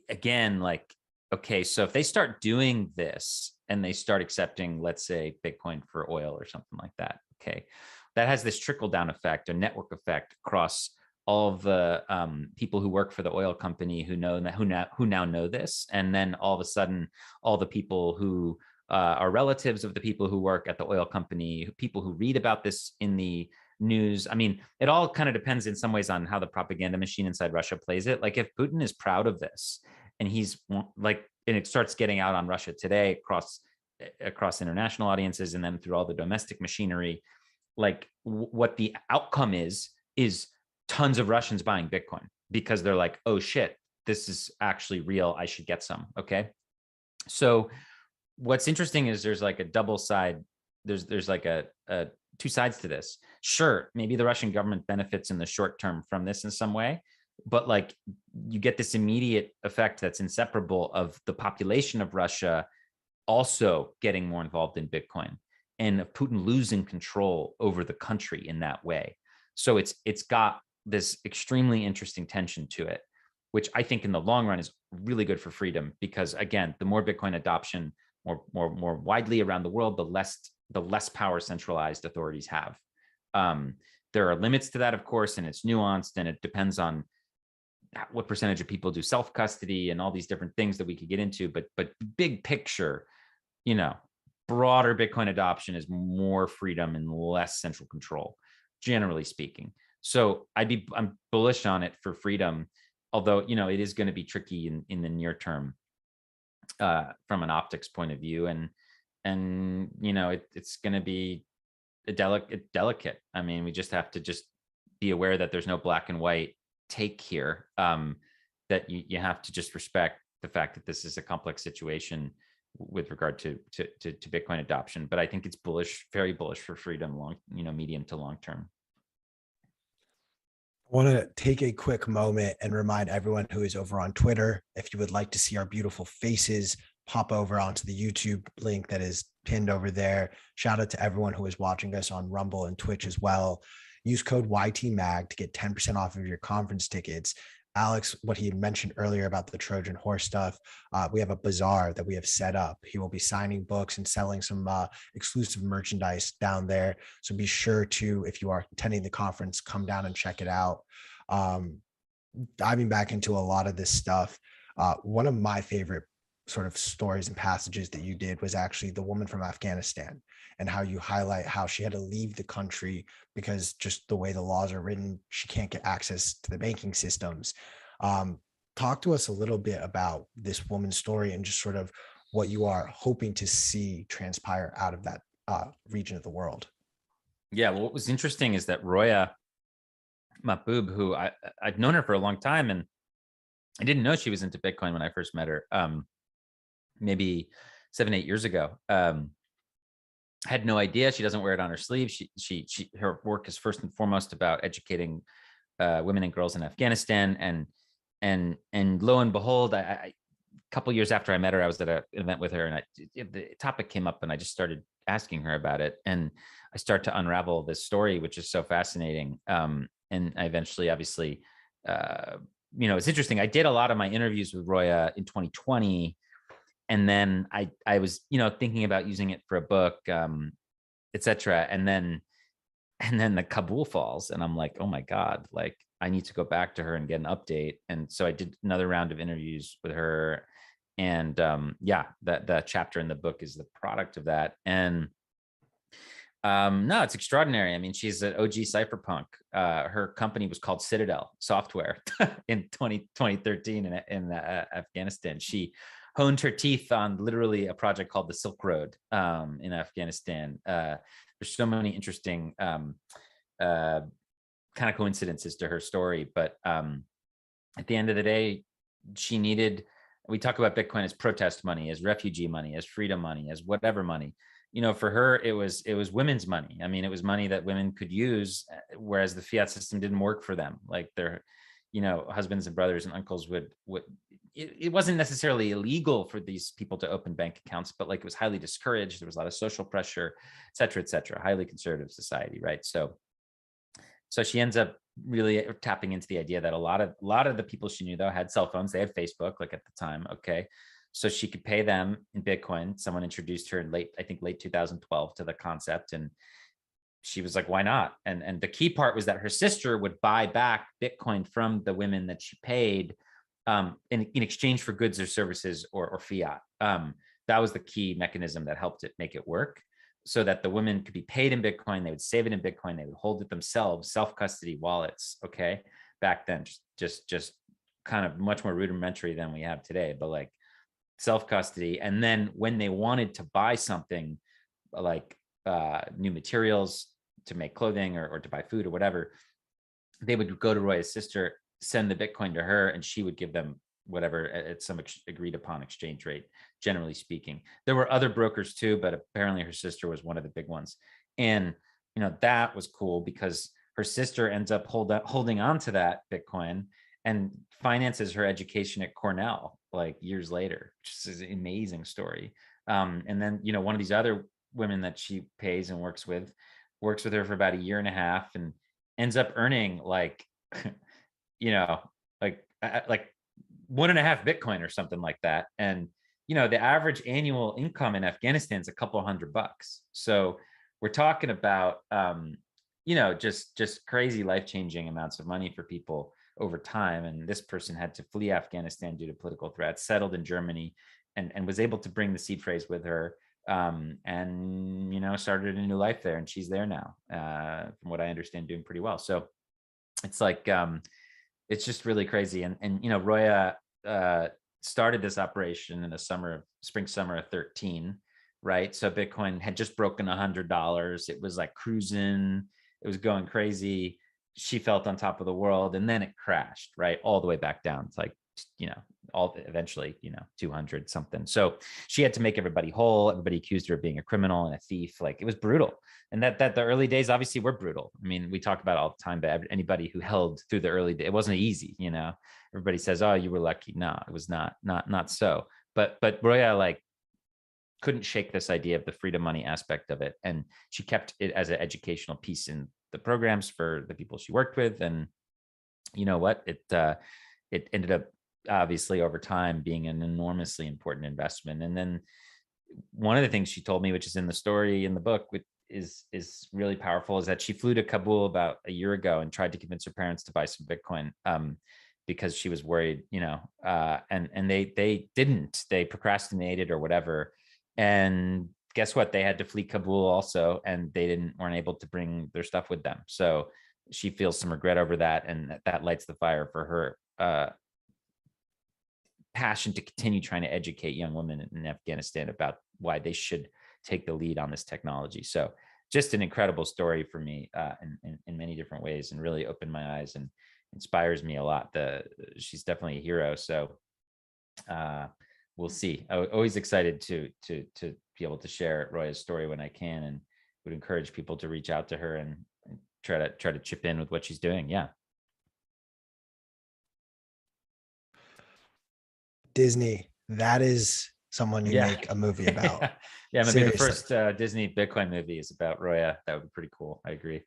again, like, okay, so if they start doing this and they start accepting, let's say, Bitcoin for oil or something like that, okay, that has this trickle down effect, a network effect across all of the people who work for the oil company who now know this, and then all of a sudden, all the people who are relatives of the people who work at the oil company, people who read about this in the news. I mean, it all kind of depends in some ways on how the propaganda machine inside Russia plays it. Like if Putin is proud of this and he's like, and it starts getting out on Russia Today across international audiences and then through all the domestic machinery, like what the outcome is tons of Russians buying Bitcoin because they're like, oh shit, this is actually real. I should get some. Okay. So what's interesting is there's like a double side. There's like a two sides to this. Sure, maybe the Russian government benefits in the short term from this in some way, but like you get this immediate effect that's inseparable of the population of Russia also getting more involved in Bitcoin and of Putin losing control over the country in that way. So it's got this extremely interesting tension to it, which I think in the long run is really good for freedom, because again, the more Bitcoin adoption more widely around the world, the less power centralized authorities have. There are limits to that, of course, and it's nuanced, and it depends on what percentage of people do self-custody and all these different things that we could get into. But big picture, you know, broader Bitcoin adoption is more freedom and less central control, generally speaking. So I'm bullish on it for freedom, although, you know, it is going to be tricky in the near term from an optics point of view. And you know, it's going to be a delicate. I mean, we just have to just be aware that there's no black and white take here, that you have to just respect the fact that this is a complex situation with regard to Bitcoin adoption. But I think it's bullish, very bullish for freedom, medium to long term. I want to take a quick moment and remind everyone who is over on Twitter, if you would like to see our beautiful faces, pop over onto the YouTube link that is pinned over there. Shout out to everyone who is watching us on Rumble and Twitch as well. Use code YTMAG to get 10% off of your conference tickets. Alex, what he mentioned earlier about the Trojan horse stuff, we have a bazaar that we have set up. He will be signing books and selling some exclusive merchandise down there. So be sure to, if you are attending the conference, come down and check it out. Diving back into a lot of this stuff, one of my favorite sort of stories and passages that you did was actually the woman from Afghanistan, and how you highlight how she had to leave the country because just the way the laws are written, she can't get access to the banking systems. Talk to us a little bit about this woman's story and just sort of what you are hoping to see transpire out of that region of the world. Yeah, well, what was interesting is that Roya Mahboob, who I've known her for a long time, and I didn't know she was into Bitcoin when I first met her, maybe 7-8 years ago. Had no idea. She doesn't wear it on her sleeve. Her work is first and foremost about educating women and girls in Afghanistan. And lo and behold, a couple years after I met her, I was at an event with her, and the topic came up, and I just started asking her about it. And I start to unravel this story, which is so fascinating. And I eventually, obviously, it's interesting. I did a lot of my interviews with Roya in 2020. And then I was, thinking about using it for a book, et cetera. And then the Kabul falls, and I'm like, oh my God, like I need to go back to her and get an update. And so I did another round of interviews with her. And that chapter in the book is the product of that. And no, it's extraordinary. I mean, she's an OG cypherpunk. Her company was called Citadel Software in 2013 in Afghanistan. She honed her teeth on literally a project called the Silk Road in Afghanistan. There's so many interesting kind of coincidences to her story, but at the end of the day, we talk about Bitcoin as protest money, as refugee money, as freedom money, as whatever money. For her, it was women's money. I mean, it was money that women could use, whereas the fiat system didn't work for them. Like their, husbands and brothers and uncles would it wasn't necessarily illegal for these people to open bank accounts, but like it was highly discouraged. There was a lot of social pressure, et cetera, highly conservative society, right? So she ends up really tapping into the idea that a lot of the people she knew, though, had cell phones. They had Facebook, like at the time. Okay. So she could pay them in Bitcoin. Someone introduced her in late 2012 to the concept. And she was like, why not? And the key part was that her sister would buy back Bitcoin from the women that she paid in exchange for goods or services or fiat. That was the key mechanism that helped it make it work, so that the women could be paid in Bitcoin. They would save it in Bitcoin. They would hold it themselves, self-custody wallets. Okay. Back then, just kind of much more rudimentary than we have today, but like self-custody. And then when they wanted to buy something like new materials to make clothing or to buy food or whatever, they would go to Roya's sister, send the Bitcoin to her, and she would give them whatever at some agreed upon exchange rate, generally speaking. There were other brokers too, but apparently her sister was one of the big ones. And, that was cool because her sister ends up holding on to that Bitcoin and finances her education at Cornell, like years later, which is an amazing story. And then, one of these other women that she pays and works with her for about 1.5 years and ends up earning like 1.5 Bitcoin or something like that. And, the average annual income in Afghanistan is a couple $100. So we're talking about, just crazy life-changing amounts of money for people over time. And this person had to flee Afghanistan due to political threats, settled in Germany, and was able to bring the seed phrase with her, and, started a new life there. And she's there now, from what I understand, doing pretty well. So it's like, it's just really crazy. And Roya started this operation in the spring summer of 13, right? So Bitcoin had just broken $100. It was like cruising. It was going crazy. She felt on top of the world, and then it crashed, right? All the way back down to like, all eventually, 200 something. So she had to make everybody whole. Everybody accused her of being a criminal and a thief. Like, it was brutal. And that the early days obviously were brutal. I mean, we talk about it all the time, but anybody who held through the early days, it wasn't easy. Everybody says, oh, you were lucky. No, it was not so. But Roya, like, couldn't shake this idea of the freedom money aspect of it. And she kept it as an educational piece in the programs for the people she worked with. And you know what? It ended up, obviously, over time, being an enormously important investment. And then one of the things she told me, which is in the story in the book, which is really powerful, is that she flew to Kabul about a year ago and tried to convince her parents to buy some Bitcoin, because she was worried, and they didn't. They procrastinated or whatever. And guess what? They had to flee Kabul also, and they weren't able to bring their stuff with them. So she feels some regret over that, and that lights the fire for her passion to continue trying to educate young women in Afghanistan about why they should take the lead on this technology. So just an incredible story for me in many different ways, and really opened my eyes and inspires me a lot. She's definitely a hero. So we'll see. I'm always excited to be able to share Roya's story when I can, and would encourage people to reach out to her and try to chip in with what she's doing. Yeah. Disney, that is someone you make a movie about. Yeah, maybe the first Disney Bitcoin movie is about Roya. That would be pretty cool. I agree.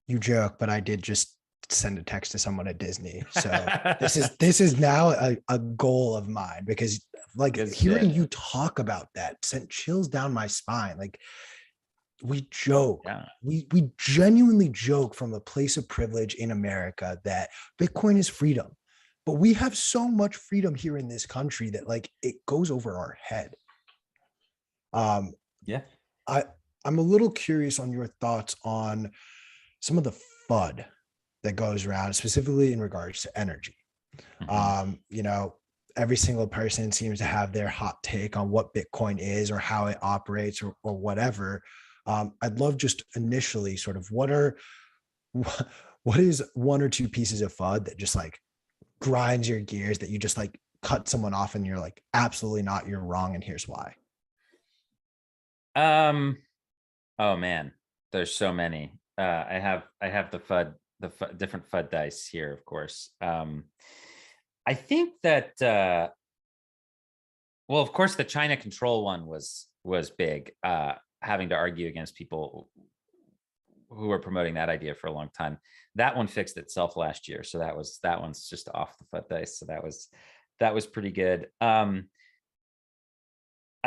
You joke, but I did just send a text to someone at Disney. So this is now a goal of mine, because like hearing you talk about that sent chills down my spine. Like, we joke, we genuinely joke from a place of privilege in America that Bitcoin is freedom, but we have so much freedom here in this country that, like, it goes over our head. I'm a little curious on your thoughts on some of the FUD that goes around, specifically in regards to energy. Mm-hmm. Every single person seems to have their hot take on what Bitcoin is or how it operates or whatever. I'd love just initially sort of what is one or two pieces of FUD that just like grinds your gears, that you just like cut someone off and you're like, absolutely not, you're wrong, and here's why. Oh man, there's so many. I have the different FUD dice here, of course. I think that well, of course, the China control one was big, having to argue against people who were promoting that idea for a long time. That one fixed itself last year, so that one's just off the FUD dice. So that was pretty good. I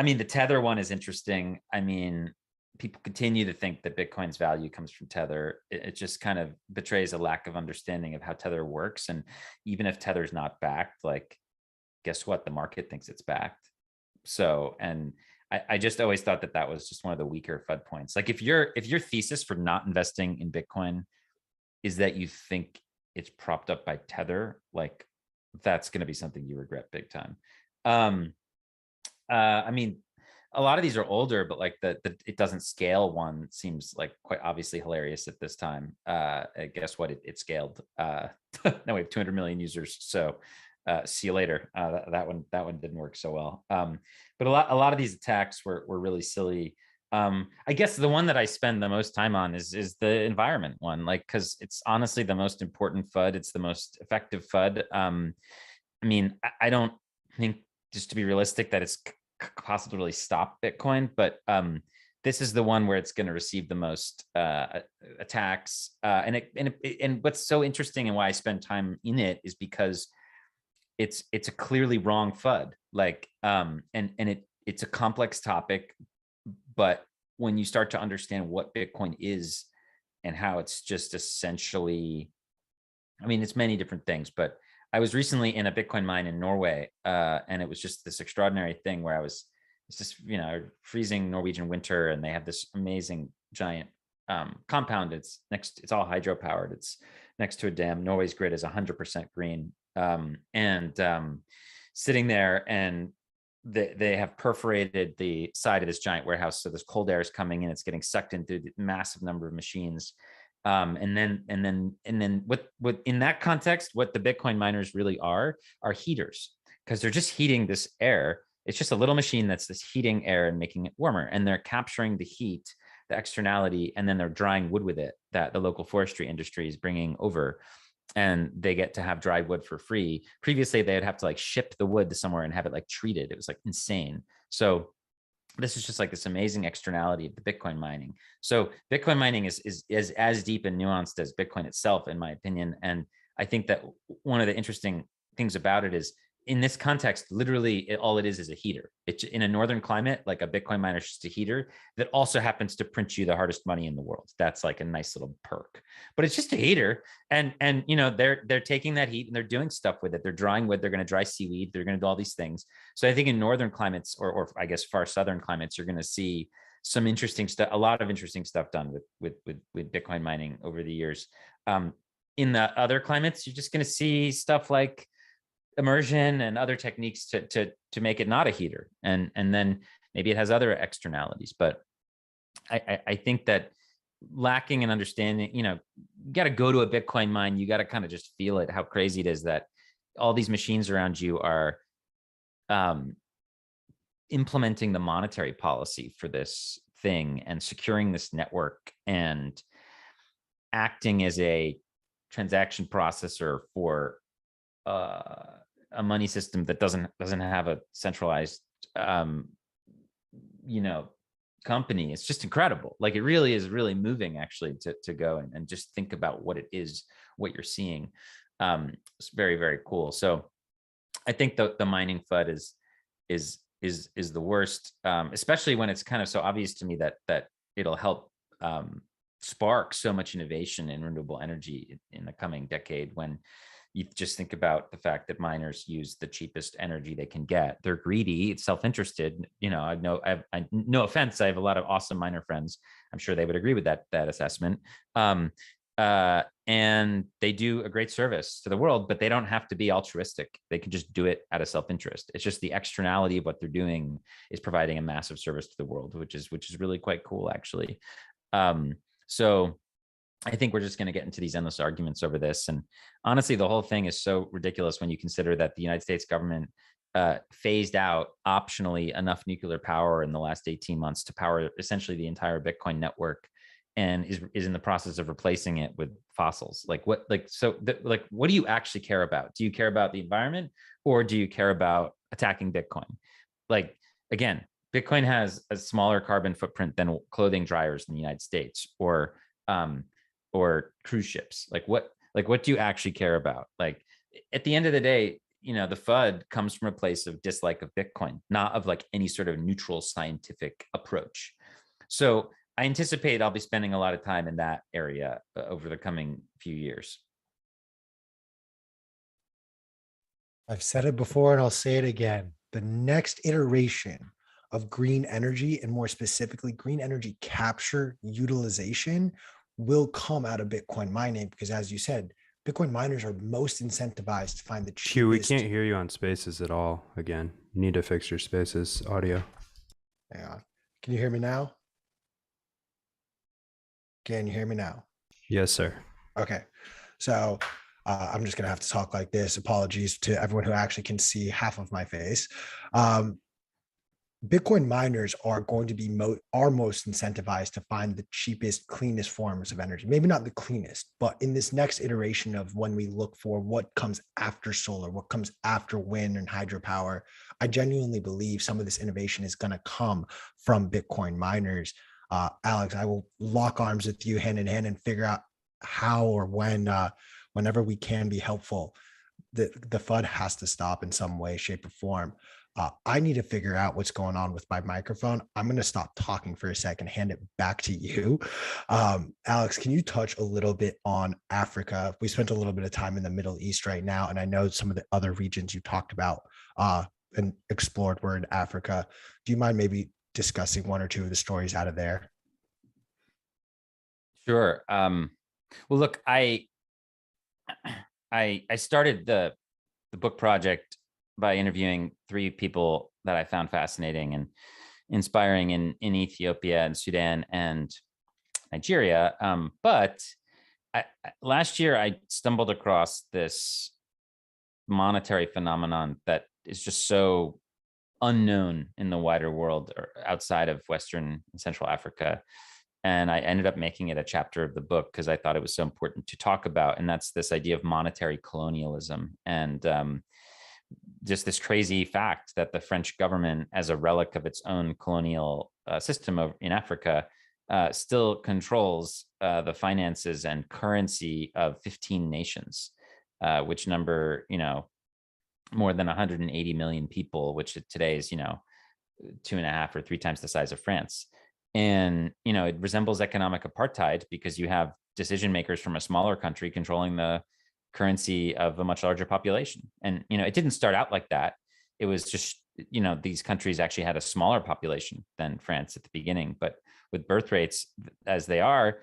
mean, the Tether one is interesting. I mean, people continue to think that Bitcoin's value comes from Tether. It just kind of betrays a lack of understanding of how Tether works. And even if Tether's not backed, like, guess what? The market thinks it's backed. So, and I just always thought that was just one of the weaker FUD points. Like, if your thesis for not investing in Bitcoin is that you think it's propped up by Tether, like, that's going to be something you regret big time. I mean, a lot of these are older, but like the it doesn't scale one seems like quite obviously hilarious at this time. Guess what? It scaled. Now we have 200 million users. So see you later. That one didn't work so well. But a lot of these attacks were really silly. I guess the one that I spend the most time on is the environment one, like, because it's honestly the most important FUD. It's the most effective FUD. I mean, I don't think, just to be realistic, that it's possible to really stop Bitcoin, but this is the one where it's going to receive the most attacks. And what's so interesting and why I spend time in it is because it's a clearly wrong FUD. Like, and it's a complex topic, but when you start to understand what Bitcoin is and how it's just essentially, I mean, it's many different things, but I was recently in a Bitcoin mine in Norway, and it was just this extraordinary thing where it's just, freezing Norwegian winter, and they have this amazing giant compound. It's all hydropowered. It's next to a dam. Norway's grid is 100% green. Sitting there, and they have perforated the side of this giant warehouse. So this cold air is coming in, it's getting sucked in through the massive number of machines. And then what in that context, what the Bitcoin miners really are heaters, because they're just heating this air. It's just a little machine that's this heating air and making it warmer, and they're capturing the heat, the externality, and then they're drying wood with it that the local forestry industry is bringing over, and they get to have dry wood for free. Previously, they'd have to like ship the wood to somewhere and have it like treated. It was like insane. So this is just like this amazing externality of the Bitcoin mining. So Bitcoin mining is as deep and nuanced as Bitcoin itself, in my opinion. And I think that one of the interesting things about it is, in this context, literally all it is a heater. It's in a northern climate, like a Bitcoin miner is just a heater that also happens to print you the hardest money in the world. That's like a nice little perk, but it's just a heater. And they're taking that heat and they're doing stuff with it. They're drying wood. They're going to dry seaweed. They're going to do all these things. So I think in northern climates, or I guess far southern climates, you're going to see some interesting stuff, a lot of interesting stuff done with Bitcoin mining over the years. In the other climates, you're just going to see stuff like immersion and other techniques to make it not a heater, and then maybe it has other externalities. But I think that lacking an understanding, you got to go to a Bitcoin mine, you got to kind of just feel it, how crazy it is that all these machines around you are implementing the monetary policy for this thing and securing this network and acting as a transaction processor for a money system that doesn't have a centralized company. It's just incredible. Like, it really is really moving actually to go and just think about what it is, what you're seeing. It's very, very cool. So I think the mining FUD is the worst, especially when it's kind of so obvious to me that it'll help spark so much innovation in renewable energy in the coming decade. When you just think about the fact that miners use the cheapest energy they can get. They're greedy, it's self-interested. I know, I no offense, I have a lot of awesome miner friends. I'm sure they would agree with that assessment. And they do a great service to the world, but they don't have to be altruistic. They can just do it out of self-interest. It's just the externality of what they're doing is providing a massive service to the world, which is really quite cool, actually. So I think we're just going to get into these endless arguments over this. And honestly, the whole thing is so ridiculous when you consider that the United States government phased out optionally enough nuclear power in the last 18 months to power essentially the entire Bitcoin network, and is in the process of replacing it with fossils. What do you actually care about? Do you care about the environment, or do you care about attacking Bitcoin? Again, Bitcoin has a smaller carbon footprint than clothing dryers in the United States, or cruise ships. What do you actually care about? At the end of the day, the FUD comes from a place of dislike of Bitcoin, not of any sort of neutral scientific approach. So I anticipate I'll be spending a lot of time in that area over the coming few years. I've said it before and I'll say it again. The next iteration of green energy, and more specifically green energy capture utilization, will come out of Bitcoin mining, because as you said, Bitcoin miners are most incentivized to find the cheapest. Q, we can't hear you on Spaces at all. Again, you need to fix your Spaces audio. Hang on. Can you hear me now? Can you hear me now? Yes, sir. Okay. So I'm just going to have to talk like this. Apologies to everyone who actually can see half of my face. Bitcoin miners are going to be most incentivized to find the cheapest, cleanest forms of energy. Maybe not the cleanest, but in this next iteration of when we look for what comes after solar, what comes after wind and hydropower, I genuinely believe some of this innovation is going to come from Bitcoin miners. Alex, I will lock arms with you hand in hand and figure out how or whenever we can be helpful. The FUD has to stop in some way, shape, or form. I need to figure out what's going on with my microphone. I'm going to stop talking for a second, hand it back to you. Alex, can you touch a little bit on Africa? We spent a little bit of time in the Middle East right now, and I know some of the other regions you talked about and explored were in Africa. Do you mind maybe discussing one or two of the stories out of there? Sure. Well, look, I started the book project by interviewing 3 people that I found fascinating and inspiring in Ethiopia and Sudan and Nigeria. But last year I stumbled across this monetary phenomenon that is just so unknown in the wider world or outside of Western and Central Africa. And I ended up making it a chapter of the book because I thought it was so important to talk about. And that's this idea of monetary colonialism. And just this crazy fact that the French government, as a relic of its own colonial system in Africa, still controls the finances and currency of 15 nations, which number, more than 180 million people, which today is, 2.5 or 3 times the size of France. And, it resembles economic apartheid because you have decision makers from a smaller country controlling the currency of a much larger population. And, it didn't start out like that. It was just, these countries actually had a smaller population than France at the beginning, but with birth rates as they are,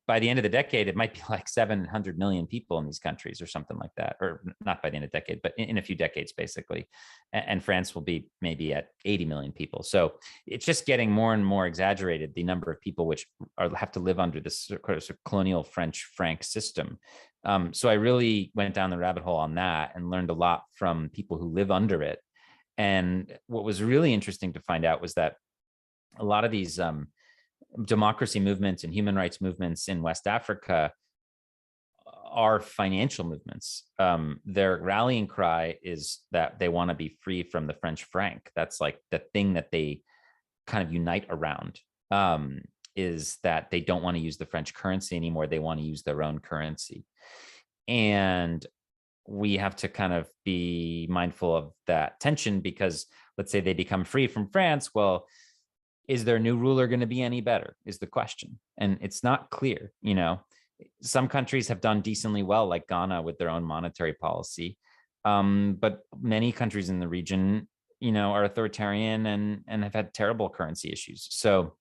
by the end of the decade, it might be like 700 million people in these countries or something like that, or not by the end of the decade, but in a few decades, basically. And France will be maybe at 80 million people. So it's just getting more and more exaggerated, the number of people which have to live under this colonial French franc system. So I really went down the rabbit hole on that and learned a lot from people who live under it. And what was really interesting to find out was that a lot of these democracy movements and human rights movements in West Africa are financial movements. Their rallying cry is that they want to be free from the French franc. That's like the thing that they kind of unite around, is that they don't want to use the French currency anymore. They want to use their own currency. And we have to kind of be mindful of that tension, because let's say they become free from France. Well, is their new ruler going to be any better is the question. And it's not clear. Some countries have done decently well, like Ghana, with their own monetary policy. But many countries in the region, are authoritarian and have had terrible currency issues. So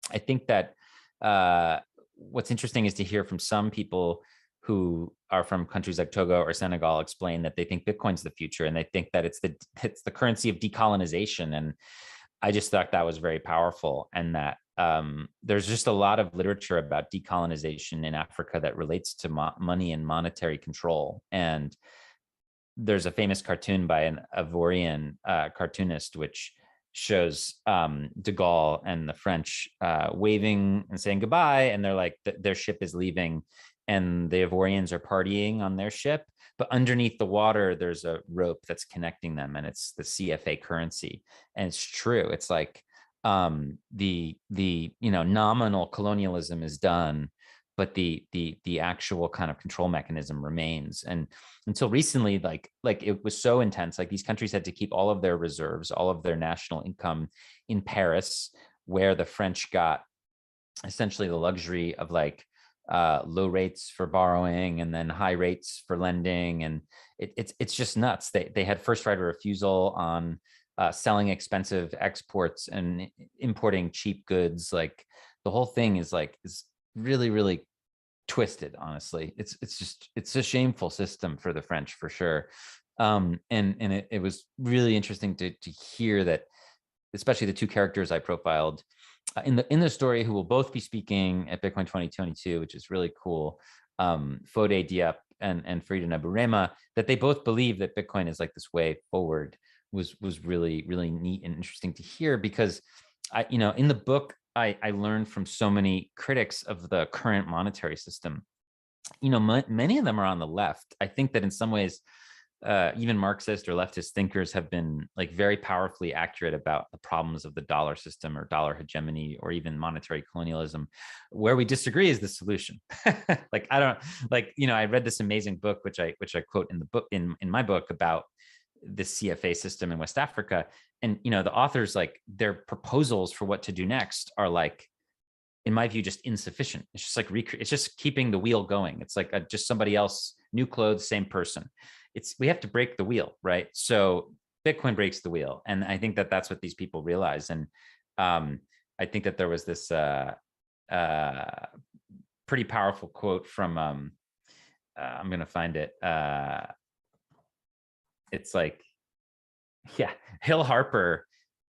I think that what's interesting is to hear from some people who are from countries like Togo or Senegal explain that they think Bitcoin's the future, and they think that it's the currency of decolonization. And I just thought that was very powerful, and that there's just a lot of literature about decolonization in Africa that relates to money and monetary control. And there's a famous cartoon by an Ivorian cartoonist, which shows de Gaulle and the French waving and saying goodbye, and they're like, their ship is leaving, and the Ivorians are partying on their ship. But underneath the water, there's a rope that's connecting them, and it's the CFA currency. And it's true. It's like the nominal colonialism is done, but the actual kind of control mechanism remains. And until recently, like it was so intense. Like these countries had to keep all of their reserves, all of their national income in Paris, where the French got essentially the luxury of like low rates for borrowing and then high rates for lending. And it's just nuts. They had first right of refusal on selling expensive exports and importing cheap goods. Like the whole thing is really, really twisted. Honestly, it's a shameful system for the French, for sure. And it was really interesting to hear that, especially the two characters I profiled in the story, who will both be speaking at Bitcoin 2022, which is really cool. Fode Diep and Frida Naburema, that they both believe that Bitcoin is like this way forward, was really, really neat and interesting to hear, because in the book, I learned from so many critics of the current monetary system. Many of them are on the left. I think that in some ways, even Marxist or leftist thinkers have been like very powerfully accurate about the problems of the dollar system or dollar hegemony or even monetary colonialism. Where we disagree is the solution. I read this amazing book, which I quote in the book, in my book, about the CFA system in West Africa. And, the authors, like, their proposals for what to do next are, like, in my view, just insufficient. It's just like, it's just keeping the wheel going. It's like just somebody else, new clothes, same person. We have to break the wheel, right? So Bitcoin breaks the wheel. And I think that that's what these people realize. And I think that there was this pretty powerful quote from, I'm going to find it. It's like, yeah, Hill Harper.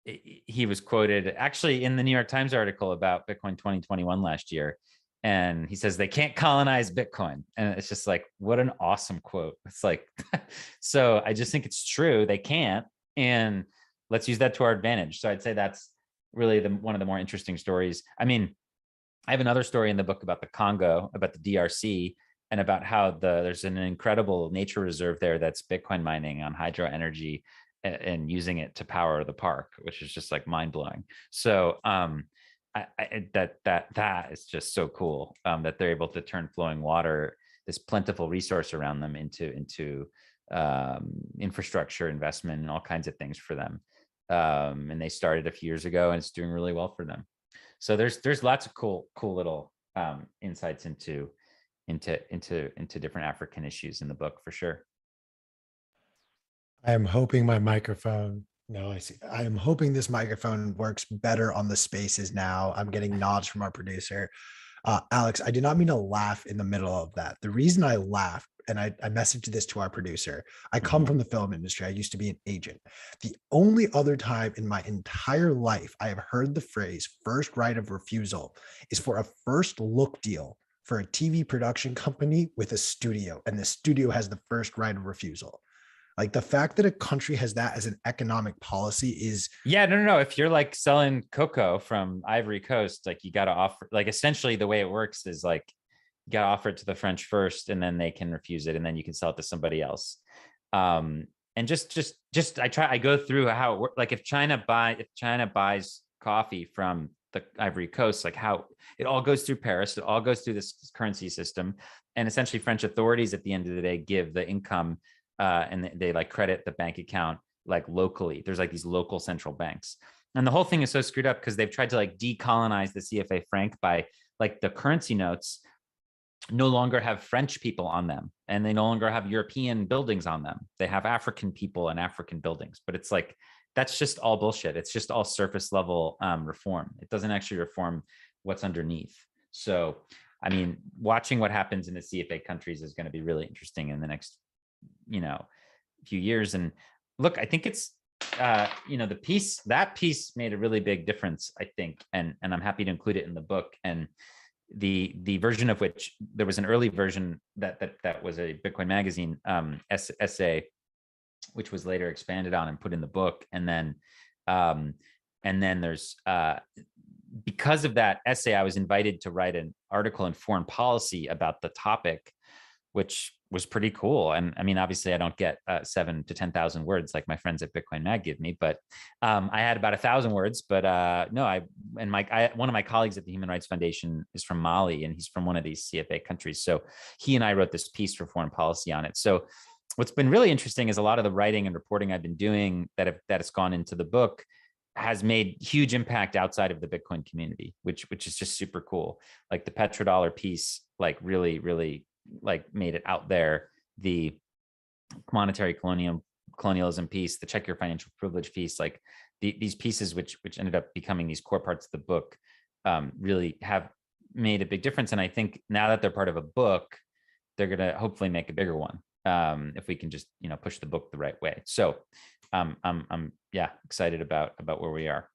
He was quoted actually in the New York Times article about Bitcoin 2021 last year. And he says they can't colonize Bitcoin. And it's just like, what an awesome quote. It's like, so I just think it's true. They can't. And let's use that to our advantage. So I'd say that's really one of the more interesting stories. I mean, I have another story in the book about the Congo, about the DRC, and about how there's an incredible nature reserve there that's Bitcoin mining on hydro energy and using it to power the park, which is just like mind blowing. So that is just so cool, that they're able to turn flowing water, this plentiful resource around them, into infrastructure investment and all kinds of things for them. And they started a few years ago, and it's doing really well for them. So there's lots of cool little insights into different African issues in the book, for sure. I am hoping my microphone. No, I see. I am hoping this microphone works better on the spaces now. I'm getting nods from our producer. Alex, I did not mean to laugh in the middle of that. The reason I laughed, and I messaged this to our producer, I come from the film industry. I used to be an agent. The only other time in my entire life I have heard the phrase first right of refusal is for a first look deal for a TV production company with a studio, and the studio has the first right of refusal. Like, the fact that a country has that as an economic policy is... Yeah, no. If you're like selling cocoa from Ivory Coast, like, you got to offer, like, essentially the way it works is like, you got to offer it to the French first, and then they can refuse it, and then you can sell it to somebody else. And I go through how it works. Like, if China buys coffee from the Ivory Coast, like, how it all goes through Paris, it all goes through this currency system, and essentially French authorities at the end of the day give the income, and they like credit the bank account like locally. There's like these local central banks, and the whole thing is so screwed up because they've tried to like decolonize the CFA franc by, like, the currency notes no longer have French people on them, and they no longer have European buildings on them. They have African people and African buildings, but it's like, that's just all bullshit. It's just all surface level reform. It doesn't actually reform what's underneath. So, I mean, watching what happens in the CFA countries is going to be really interesting in the next, few years. And look, I think it's, that piece made a really big difference, I think. And I'm happy to include it in the book. And the version of which, there was an early version that was a Bitcoin magazine essay, which was later expanded on and put in the book. And then there's, because of that essay, I was invited to write an article in Foreign Policy about the topic, which was pretty cool. And I mean, obviously I don't get 7,000 to 10,000 words like my friends at Bitcoin Mag give me, but I had about 1,000 words. But no, one of my colleagues at the Human Rights Foundation is from Mali, and he's from one of these CFA countries. So he and I wrote this piece for Foreign Policy on it. So what's been really interesting is a lot of the writing and reporting I've been doing that has gone into the book has made huge impact outside of the Bitcoin community, which is just super cool. Like the petrodollar piece, like really like made it out there. The monetary colonialism piece, the check your financial privilege piece, like these pieces which ended up becoming these core parts of the book, really have made a big difference. And I think now that they're part of a book, they're going to hopefully make a bigger one, if we can just push the book the right way. So I'm excited about where we are.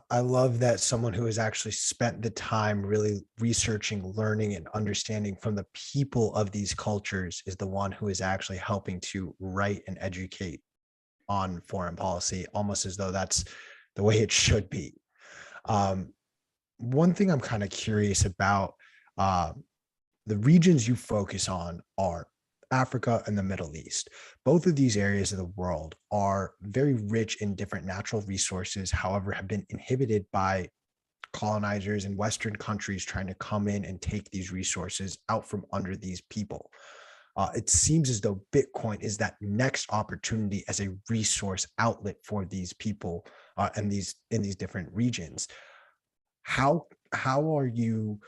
I love that someone who has actually spent the time really researching, learning, and understanding from the people of these cultures is the one who is actually helping to write and educate on foreign policy, almost as though that's the way it should be. One thing I'm kind of curious about, the regions you focus on are Africa and the Middle East. Both of these areas of the world are very rich in different natural resources, however, have been inhibited by colonizers and Western countries trying to come in and take these resources out from under these people. It seems as though Bitcoin is that next opportunity as a resource outlet for these people and in these different regions. How are you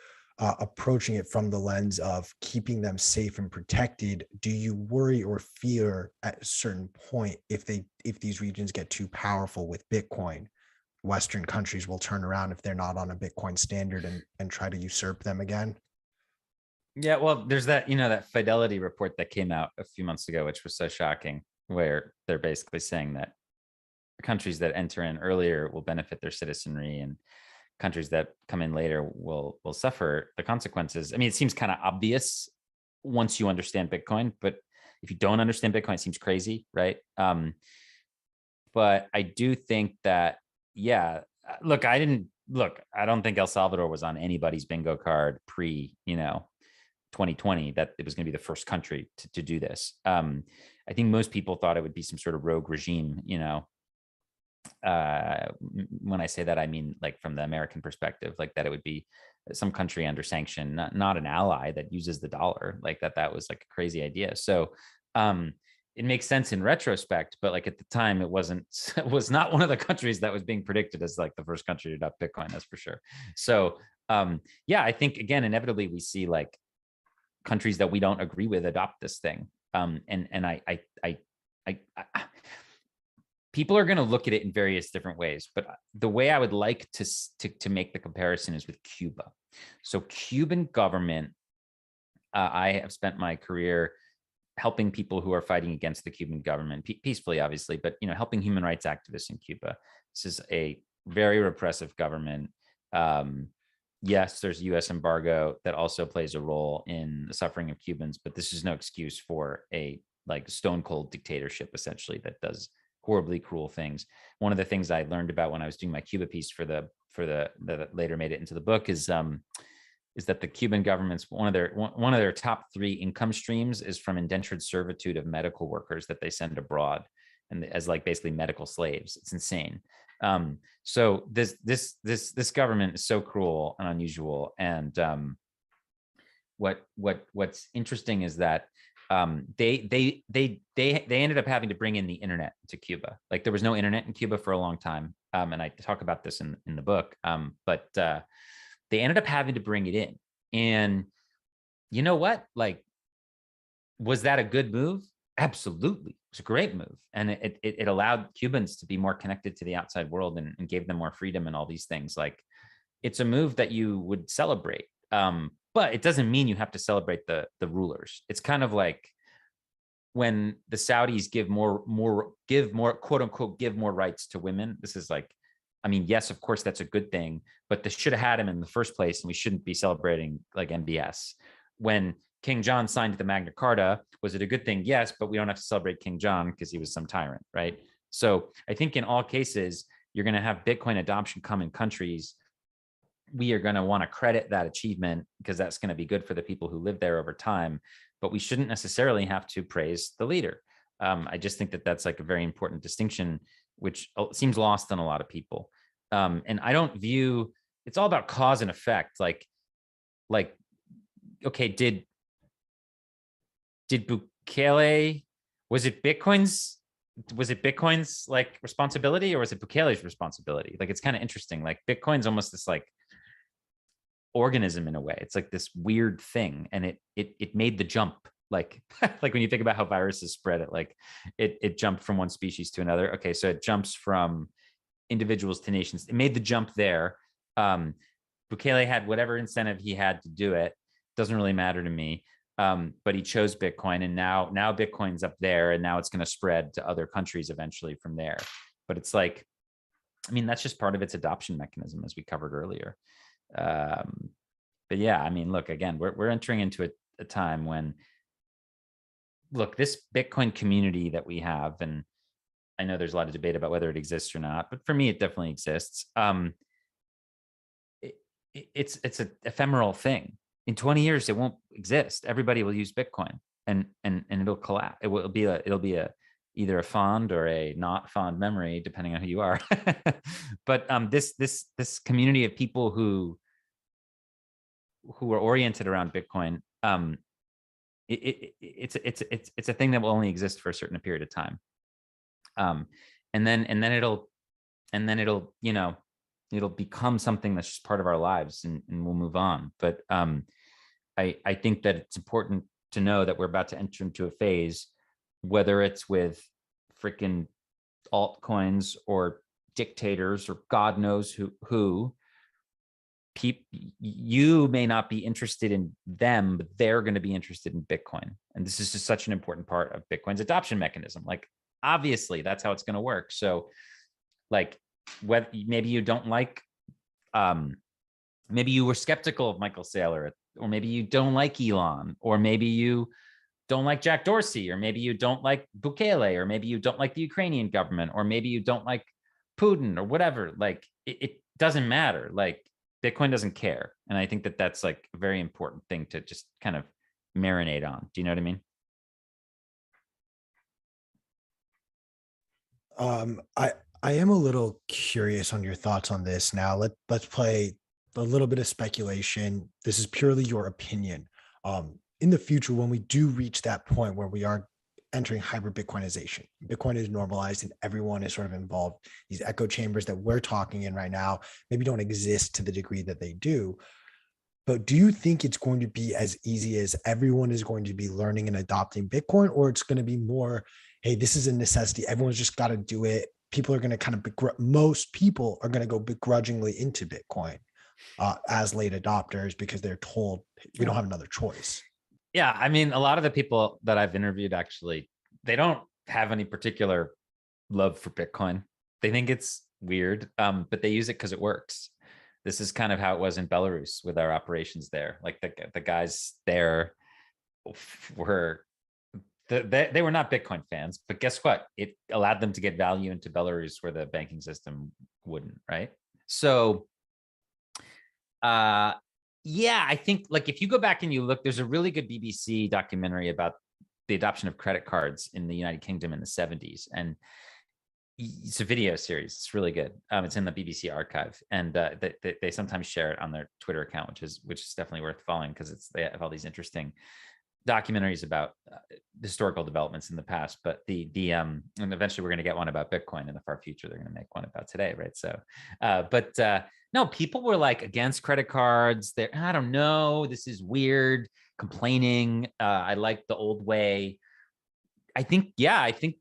approaching it from the lens of keeping them safe and protected? Do you worry or fear at a certain point if these regions get too powerful with Bitcoin, Western countries will turn around if they're not on a Bitcoin standard and try to usurp them again? Yeah, well, there's that, that Fidelity report that came out a few months ago, which was so shocking, where they're basically saying that countries that enter in earlier will benefit their citizenry, and countries that come in later will suffer the consequences. I mean, it seems kind of obvious once you understand Bitcoin, but if you don't understand Bitcoin, it seems crazy, right? But I do think that, yeah, look, I don't think El Salvador was on anybody's bingo card pre, 2020, that it was going to be the first country to do this. I think most people thought it would be some sort of rogue regime, when I say that, I mean, like, from the American perspective, like that it would be some country under sanction, not an ally that uses the dollar, like that was like a crazy idea. So it makes sense in retrospect, but like at the time, it was not one of the countries that was being predicted as like the first country to adopt Bitcoin, that's for sure. So yeah, I think, again, inevitably we see like countries that we don't agree with adopt this thing. And I people are going to look at it in various different ways, but the way I would like to make the comparison is with Cuba. So Cuban government, I have spent my career helping people who are fighting against the Cuban government, peacefully, obviously, but helping human rights activists in Cuba. This is a very repressive government. Yes, there's a U.S. embargo that also plays a role in the suffering of Cubans, but this is no excuse for a like stone cold dictatorship, essentially, that does horribly cruel things. One of the things I learned about when I was doing my Cuba piece for the that later made it into the book is that the Cuban government's one of their top 3 income streams is from indentured servitude of medical workers that they send abroad and as like basically medical slaves. It's insane. So this government is so cruel and unusual. And what's interesting is that they ended up having to bring in the internet to Cuba. Like there was no internet in Cuba for a long time. And I talk about this in the book. But they ended up having to bring it in. And you know what? Like, was that a good move? Absolutely. It was a great move. And it allowed Cubans to be more connected to the outside world and gave them more freedom and all these things. Like, it's a move that you would celebrate. But it doesn't mean you have to celebrate the rulers. It's kind of like when the Saudis give more quote unquote give more rights to women. This is like, I mean, yes, of course that's a good thing, but they should have had him in the first place, and we shouldn't be celebrating like MBS. When King John signed the Magna Carta, was it a good thing? Yes, but we don't have to celebrate King John because he was some tyrant, right? So I think in all cases, you're going to have Bitcoin adoption come in countries. We are going to want to credit that achievement because that's going to be good for the people who live there over time, but we shouldn't necessarily have to praise the leader. I just think that that's like a very important distinction, which seems lost on a lot of people. And I don't view, it's all about cause and effect. Like, okay, did Bukele, was it Bitcoin's like responsibility, or was it Bukele's responsibility? Like, it's kind of interesting. Like, Bitcoin's almost this like organism in a way. It's like this weird thing, and it made the jump. Like like when you think about how viruses spread, it jumped from one species to another. Okay, so it jumps from individuals to nations. It made the jump there. Bukele had whatever incentive he had to do it. Doesn't really matter to me. But he chose Bitcoin, and now Bitcoin's up there, and now it's going to spread to other countries eventually from there. But it's like, I mean, that's just part of its adoption mechanism, as we covered earlier. But yeah, I mean, look, again, we're entering into a time when, look, this Bitcoin community that we have, and I know there's a lot of debate about whether it exists or not, but for me, it definitely exists. It's an ephemeral thing. In 20 years, it won't exist. Everybody will use Bitcoin, and it'll collapse. It'll be either a fond or a not fond memory, depending on who you are. But this community of people who are oriented around Bitcoin, it's a thing that will only exist for a certain period of time. And then it'll it'll become something that's just part of our lives, and we'll move on. But I think that it's important to know that we're about to enter into a phase, whether it's with freaking altcoins or dictators or God knows who, you may not be interested in them, but they're going to be interested in Bitcoin. And this is just such an important part of Bitcoin's adoption mechanism. Like, obviously that's how it's going to work. So like, whether maybe you don't like Maybe you were skeptical of Michael Saylor, or maybe you don't like Elon, or maybe you don't like Jack Dorsey, or maybe you don't like Bukele, or maybe you don't like the Ukrainian government, or maybe you don't like Putin, or whatever. Like it doesn't matter. Like Bitcoin doesn't care. And I think that that's like a very important thing to just kind of marinate on. Do you know what I mean? I am a little curious on your thoughts on this. Now let's play a little bit of speculation. This is purely your opinion. In the future, when we do reach that point where we are entering hyper Bitcoinization, Bitcoin is normalized and everyone is sort of involved. These echo chambers that we're talking in right now maybe don't exist to the degree that they do. But do you think it's going to be as easy as everyone is going to be learning and adopting Bitcoin, or it's going to be more, hey, this is a necessity. Everyone's just got to do it. People are going to kind of, most people are going to go begrudgingly into Bitcoin as late adopters because they're told we don't have another choice. Yeah. I mean, a lot of the people that I've interviewed, actually, they don't have any particular love for Bitcoin. They think it's weird, but they use it because it works. This is kind of how it was in Belarus with our operations there. Like the guys there were, they were not Bitcoin fans, but guess what? It allowed them to get value into Belarus where the banking system wouldn't, right? So, yeah, I think like if you go back and you look, there's a really good BBC documentary about the adoption of credit cards in the United Kingdom in the 70s. And it's a video series. It's really good. It's in the BBC archive, and they sometimes share it on their Twitter account, which is definitely worth following because they have all these interesting documentaries about historical developments in the past. But and eventually we're going to get one about Bitcoin in the far future. They're going to make one about today, right? So, no, people were like against credit cards. I don't know, this is weird, complaining. I like the old way. I think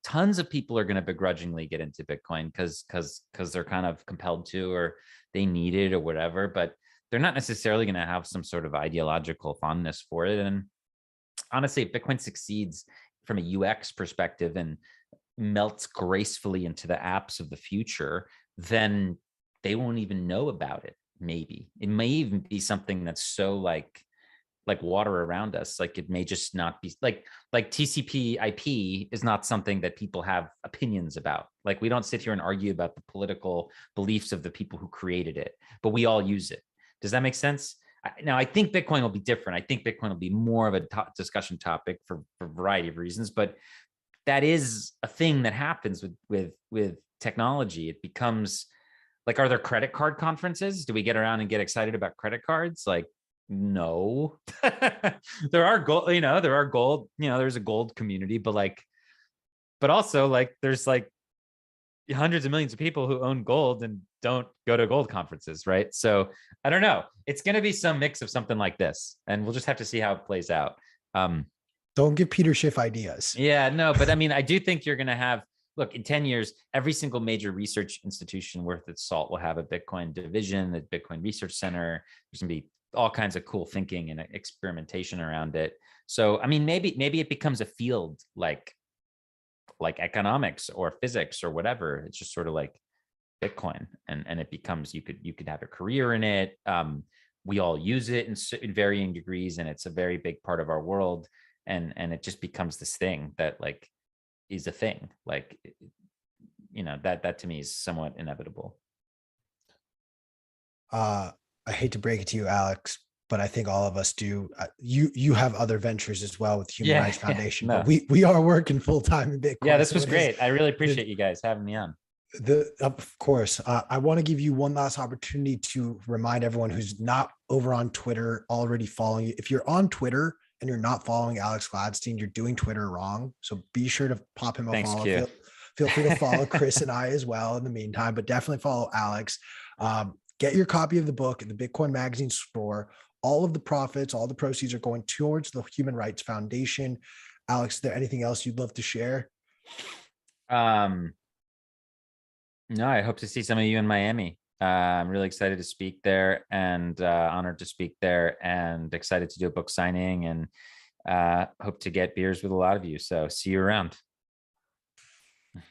tons of people are going to begrudgingly get into Bitcoin because they're kind of compelled to, or they need it or whatever, but they're not necessarily going to have some sort of ideological fondness for it. And honestly, if Bitcoin succeeds from a UX perspective and melts gracefully into the apps of the future, then they won't even know about it. Maybe it may even be something that's so like water around us. Like it may just not be like TCP IP is not something that people have opinions about. Like we don't sit here and argue about the political beliefs of the people who created it, but we all use it. Does that make sense? Now, I think Bitcoin will be different. I think Bitcoin will be more of a discussion topic for a variety of reasons, but that is a thing that happens with technology. It becomes like, are there credit card conferences? Do we get around and get excited about credit cards? Like, no. There are gold, there's a gold community, but also like there's like hundreds of millions of people who own gold and don't go to gold conferences, right? So I don't know. It's going to be some mix of something like this, and we'll just have to see how it plays out. Don't give Peter Schiff ideas. Yeah, no, but I mean, I do think you're going to have, look, in 10 years, every single major research institution worth its salt will have a Bitcoin division, the Bitcoin Research Center. There's going to be all kinds of cool thinking and experimentation around it. So, I mean, maybe it becomes a field like economics or physics or whatever. It's just sort of like Bitcoin, and it becomes, you could have a career in it. We all use it in varying degrees, and it's a very big part of our world. And it just becomes this thing that like is a thing. Like, that to me is somewhat inevitable. I hate to break it to you, Alex, but I think all of us do. You have other ventures as well with Human Rights Foundation, no. but we are working full time in Bitcoin. Yeah, this was great. I really appreciate you guys having me on. Of course, I want to give you one last opportunity to remind everyone who's not over on Twitter already following you. If you're on Twitter and you're not following Alex Gladstein, you're doing Twitter wrong. So be sure to pop him a follow. Feel free to follow Chris and I as well in the meantime, but definitely follow Alex. Get your copy of the book at the Bitcoin Magazine store. All of the profits, all the proceeds are going towards the Human Rights Foundation. Alex, is there anything else you'd love to share? No, I hope to see some of you in Miami. I'm really excited to speak there, and honored to speak there, and excited to do a book signing, and hope to get beers with a lot of you. So see you around.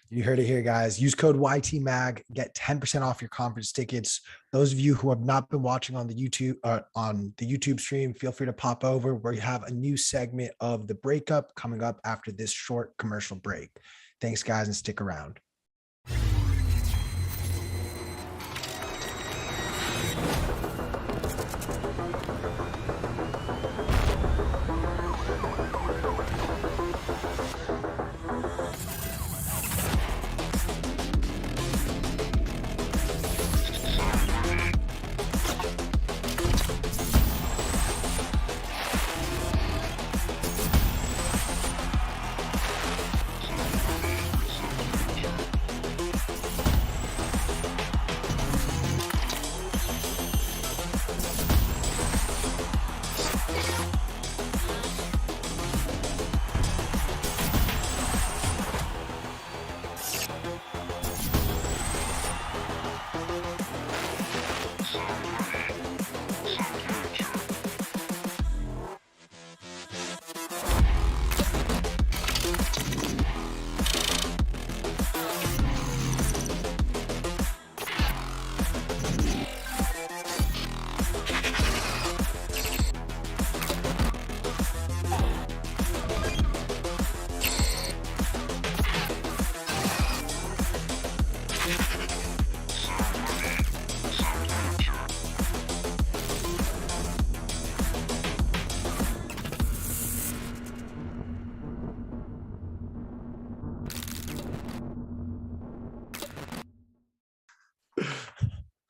You heard it here, guys. Use code YTMAG, get 10% off your conference tickets. Those of you who have not been watching on the YouTube stream, feel free to pop over. We have a new segment of the Breakup coming up after this short commercial break. Thanks, guys, and stick around.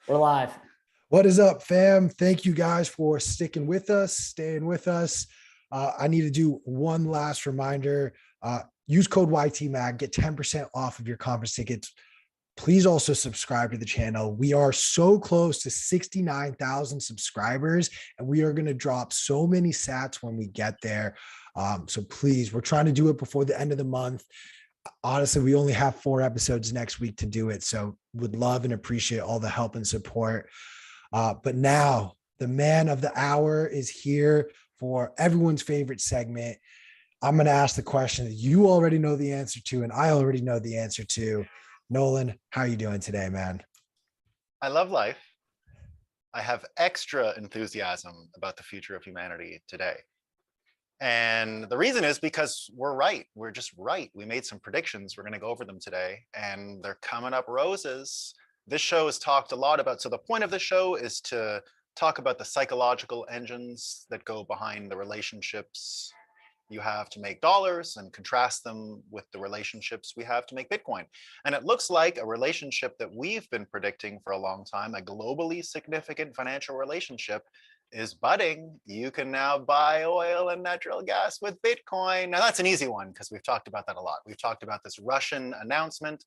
We're live. What is up, fam? Thank you guys for sticking with us, staying with us. I need to do one last reminder. Use code YTMAG, get 10% off of your conference tickets. Please also subscribe to the channel. We are so close to 69,000 subscribers, and we are going to drop so many sats when we get there. So please, we're trying to do it before the end of the month. Honestly, we only have 4 episodes next week to do it. So would love and appreciate all the help and support. But now the man of the hour is here for everyone's favorite segment. I'm going to ask the question that you already know the answer to, and I already know the answer to. Nolan, how are you doing today, man? I love life. I have extra enthusiasm about the future of humanity today. And the reason is because we're right. We're just right. We made some predictions. We're going to go over them today, and they're coming up roses. This show has talked a lot about, so the point of the show is to talk about the psychological engines that go behind the relationships you have to make dollars and contrast them with the relationships we have to make Bitcoin. And it looks like a relationship that we've been predicting for a long time, a globally significant financial relationship, is budding. You can now buy oil and natural gas with Bitcoin. Now that's an easy one because we've talked about that a lot. We've talked about this Russian announcement.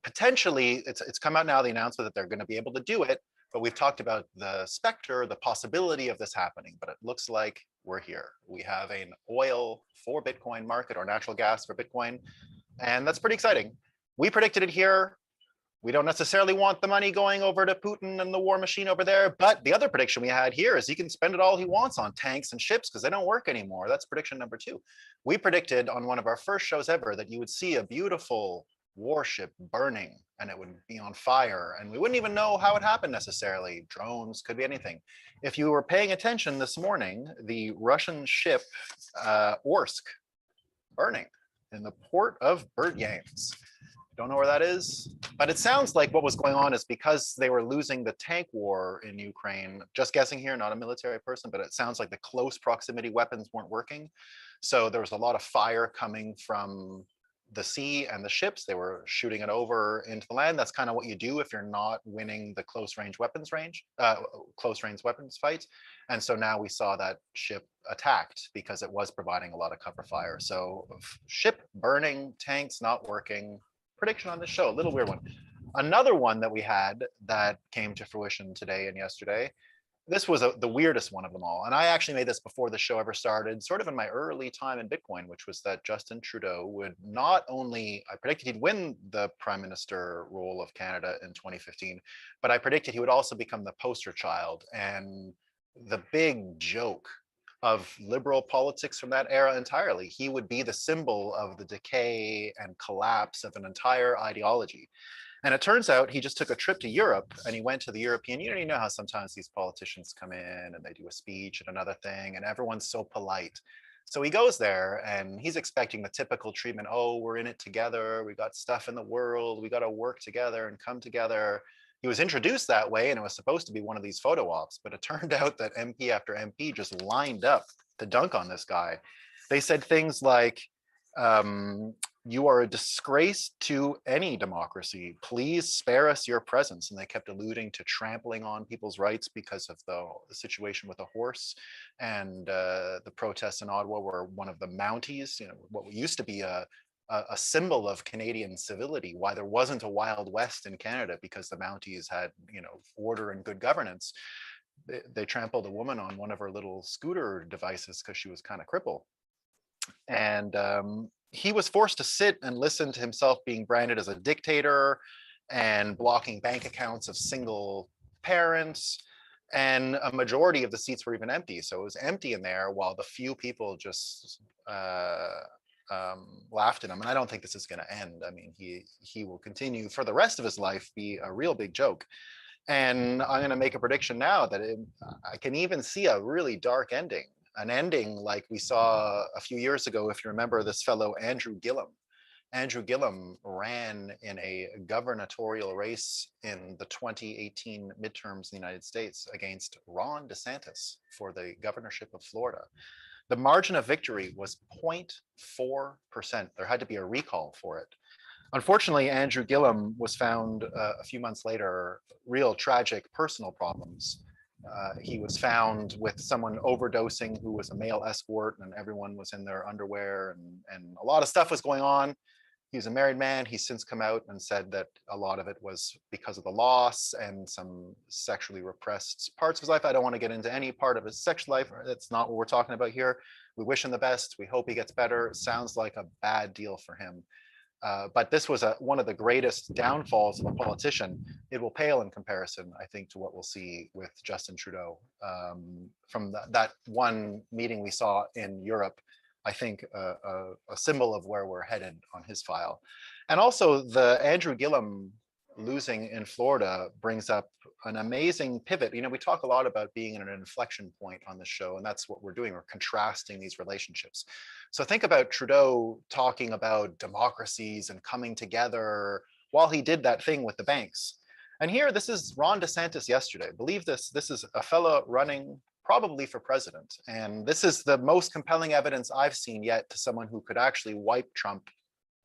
Potentially, it's come out now, the announcement that they're going to be able to do it, but we've talked about the specter, the possibility of this happening, but it looks like we're here. We have an oil for Bitcoin market, or natural gas for Bitcoin, and that's pretty exciting. We predicted it here. We don't necessarily want the money going over to Putin and the war machine over there, but the other prediction we had here is he can spend it all he wants on tanks and ships because they don't work anymore. That's prediction number 2. We predicted on one of our first shows ever that you would see a beautiful warship burning and it would be on fire, and we wouldn't even know how it happened necessarily. Drones, could be anything. If you were paying attention this morning, the Russian ship Orsk burning in the port of Berdyansk. Don't know where that is, but it sounds like what was going on is because they were losing the tank war in Ukraine. Just guessing here, not a military person, but it sounds like the close proximity weapons weren't working. So there was a lot of fire coming from the sea and the ships. They were shooting it over into the land. That's kind of what you do if you're not winning the close range weapons fight. And so now we saw that ship attacked because it was providing a lot of cover fire. So ship burning, tanks not working. Prediction on this show, a little weird one. Another one that we had that came to fruition today and yesterday. This was the weirdest one of them all. And I actually made this before the show ever started, sort of in my early time in Bitcoin, which was that Justin Trudeau would not only, I predicted he'd win the prime minister role of Canada in 2015, but I predicted he would also become the poster child and the big joke of liberal politics from that era entirely. He would be the symbol of the decay and collapse of an entire ideology. And it turns out he just took a trip to Europe, and he went to the European Union. You know how sometimes these politicians come in and they do a speech and another thing, and everyone's so polite. So he goes there and he's expecting the typical treatment. Oh, we're in it together. We got stuff in the world. We got to work together and come together. He was introduced that way, and it was supposed to be one of these photo ops, but it turned out that MP after MP just lined up to dunk on this guy. They said things like, you are a disgrace to any democracy. Please spare us your presence. And they kept alluding to trampling on people's rights because of the situation with the horse. And the protests in Ottawa were one of the Mounties, you know, what used to be a symbol of Canadian civility, why there wasn't a Wild West in Canada, because the Mounties had, you know, order and good governance. They trampled a woman on one of her little scooter devices because she was kind of crippled. And he was forced to sit and listen to himself being branded as a dictator and blocking bank accounts of single parents. And a majority of the seats were even empty. So it was empty in there while the few people just laughed at him. And I don't think this is going to end. I mean, he will continue for the rest of his life, be a real big joke. And I'm going to make a prediction now that I can even see a really dark ending, an ending like we saw a few years ago. If you remember this fellow, Andrew Gillum. Andrew Gillum ran in a gubernatorial race in the 2018 midterms in the United States against Ron DeSantis for the governorship of Florida. The margin of victory was 0.4%. There had to be a recall for it. Unfortunately, Andrew Gillum was found a few months later, real tragic personal problems. He was found with someone overdosing who was a male escort, and everyone was in their underwear, and a lot of stuff was going on. He was a married man. He's since come out and said that a lot of it was because of the loss and some sexually repressed parts of his life. I don't want to get into any part of his sexual life. That's not what we're talking about here. We wish him the best. We hope he gets better. It sounds like a bad deal for him. But this was one of the greatest downfalls of a politician. It will pale in comparison, I think, to what we'll see with Justin Trudeau. From that one meeting we saw in Europe, I think a symbol of where we're headed on his file. And also the Andrew Gillum losing in Florida brings up an amazing pivot. You know, we talk a lot about being in an inflection point on the show, and that's what we're doing. We're contrasting these relationships. So think about Trudeau talking about democracies and coming together while he did that thing with the banks. And here, this is Ron DeSantis yesterday. Believe this is a fellow running probably for president. And this is the most compelling evidence I've seen yet to someone who could actually wipe Trump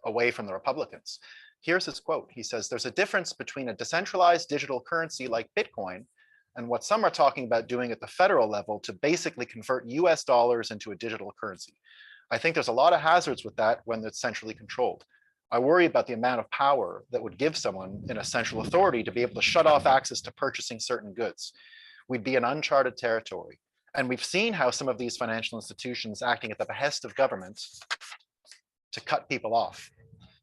away from the Republicans. Here's his quote. He says, "There's a difference between a decentralized digital currency like Bitcoin and what some are talking about doing at the federal level to basically convert US dollars into a digital currency. I think there's a lot of hazards with that when it's centrally controlled. I worry about the amount of power that would give someone in a central authority to be able to shut off access to purchasing certain goods. We'd be in uncharted territory. And we've seen how some of these financial institutions acting at the behest of governments to cut people off.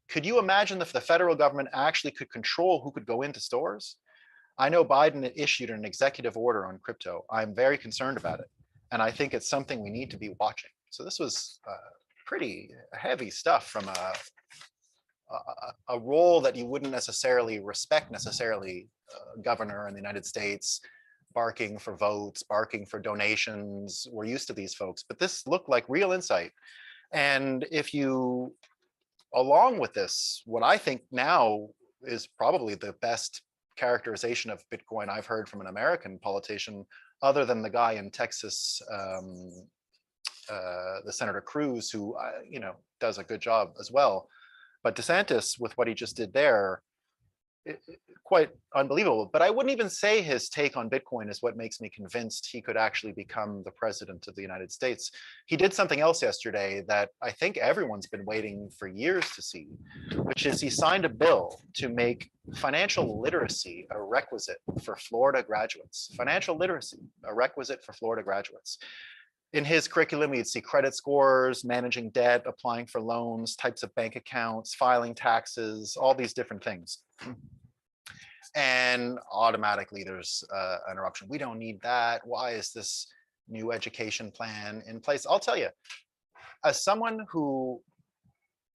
Could you imagine if the federal government actually could control who could go into stores? I know Biden issued an executive order on crypto. I'm very concerned about it. And I think it's something we need to be watching." So this was pretty heavy stuff from a role that you wouldn't necessarily respect governor in the United States, barking for votes, barking for donations. We're used to these folks, but this looked like real insight. And if you, along with this, what I think now is probably the best characterization of Bitcoin I've heard from an American politician, other than the guy in Texas, the Senator Cruz, who does a good job as well. But DeSantis, with what he just did there, quite unbelievable. But I wouldn't even say his take on Bitcoin is what makes me convinced he could actually become the president of the United States. He did something else yesterday that I think everyone's been waiting for years to see, which is he signed a bill to make financial literacy a requisite for Florida graduates. Financial literacy, a requisite for Florida graduates. In his curriculum, you'd see credit scores, managing debt, applying for loans, types of bank accounts, filing taxes, all these different things. And automatically there's an interruption. We don't need that. Why is this new education plan in place. I'll tell you, as someone who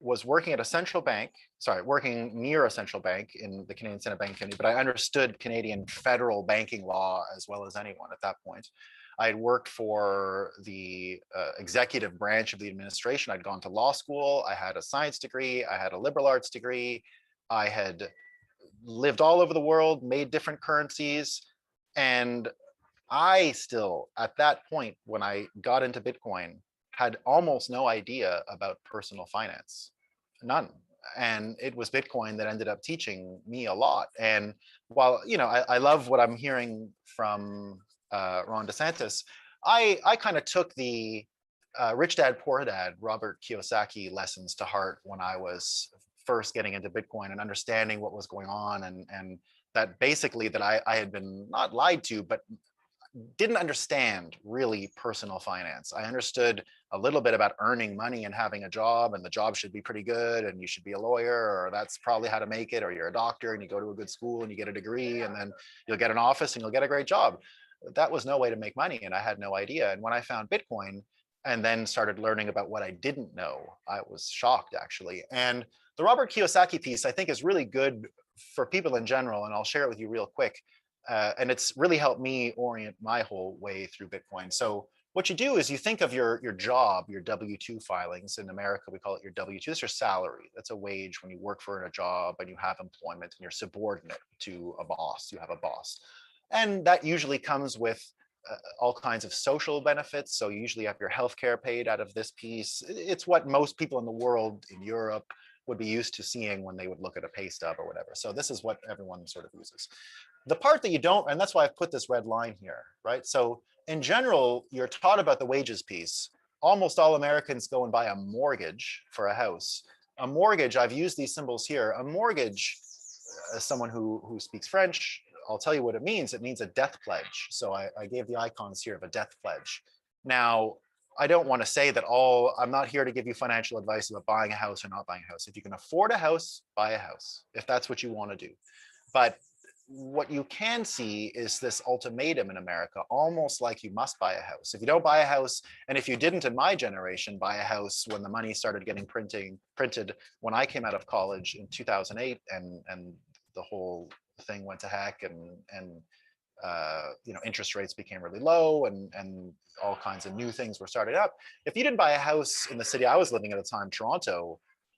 was working at a central bank, working near a central bank in the Canadian Senate Banking Committee, but I understood Canadian federal banking law as well as anyone at that point. I had worked for the executive branch of the administration. I'd gone to law school. I had a science degree. I had a liberal arts degree. I had lived all over the world, made different currencies. And I still, at that point, when I got into Bitcoin, had almost no idea about personal finance, none. And it was Bitcoin that ended up teaching me a lot. And while, you know, I love what I'm hearing from Ron DeSantis, I kind of took the Rich Dad, Poor Dad, Robert Kiyosaki lessons to heart when I was first getting into Bitcoin and understanding what was going on, and that basically that I had been not lied to, but didn't understand really personal finance. I understood a little bit about earning money and having a job, and the job should be pretty good, and you should be a lawyer, or that's probably how to make it, or you're a doctor and you go to a good school and you get a degree, and then you'll get an office and you'll get a great job. That was no way to make money, and I had no idea. And when I found Bitcoin and then started learning about what I didn't know, I was shocked, actually. And the Robert Kiyosaki piece, I think, is really good for people in general, and I'll share it with you real quick. And it's really helped me orient my whole way through Bitcoin. So what you do is you think of your job, your W-2 filings. In America, we call it your W-2. That's your salary. That's a wage when you work for a job and you have employment and you're subordinate to a boss. You have a boss. And that usually comes with all kinds of social benefits. So you usually have your healthcare paid out of this piece. It's what most people in the world, in Europe, would be used to seeing when they would look at a pay stub or whatever. So this is what everyone sort of uses. The part that you don't, and that's why I've put this red line here, right? So in general, you're taught about the wages piece. Almost all Americans go and buy a mortgage for a house. A mortgage, I've used these symbols here. A mortgage, as someone who speaks French, I'll tell you what it means. It means a death pledge. So I gave the icons here of a death pledge. Now, I don't want to say that I'm not here to give you financial advice about buying a house or not buying a house. If you can afford a house, buy a house, if that's what you want to do. But what you can see is this ultimatum in America, almost like you must buy a house. If you don't buy a house, and if you didn't in my generation buy a house when the money started getting printed when I came out of college in 2008, and the whole thing went to heck, and you know, interest rates became really low, and all kinds of new things were started up. If you didn't buy a house in the city I was living at the time, Toronto,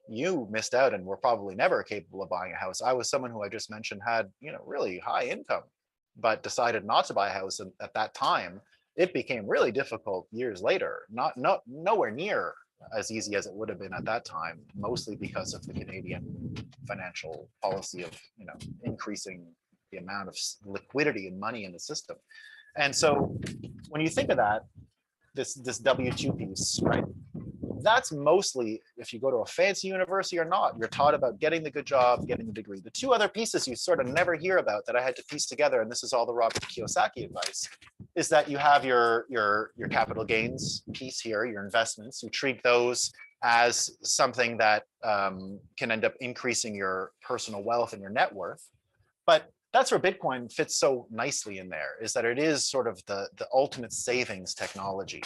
you missed out and were probably never capable of buying a house. I was someone who I just mentioned had, you know, really high income, but decided not to buy a house at that time. It became really difficult years later, nowhere near as easy as it would have been at that time, mostly because of the Canadian financial policy of, you know, increasing the amount of liquidity and money in the system. And so when you think of that, this W-2 piece, right? That's mostly, if you go to a fancy university or not, you're taught about getting the good job, getting the degree. The two other pieces you sort of never hear about that I had to piece together, and this is all the Robert Kiyosaki advice, is that you have your capital gains piece here, your investments. You treat those as something that can end up increasing your personal wealth and your net worth. But that's where Bitcoin fits so nicely in there, is that it is sort of the ultimate savings technology.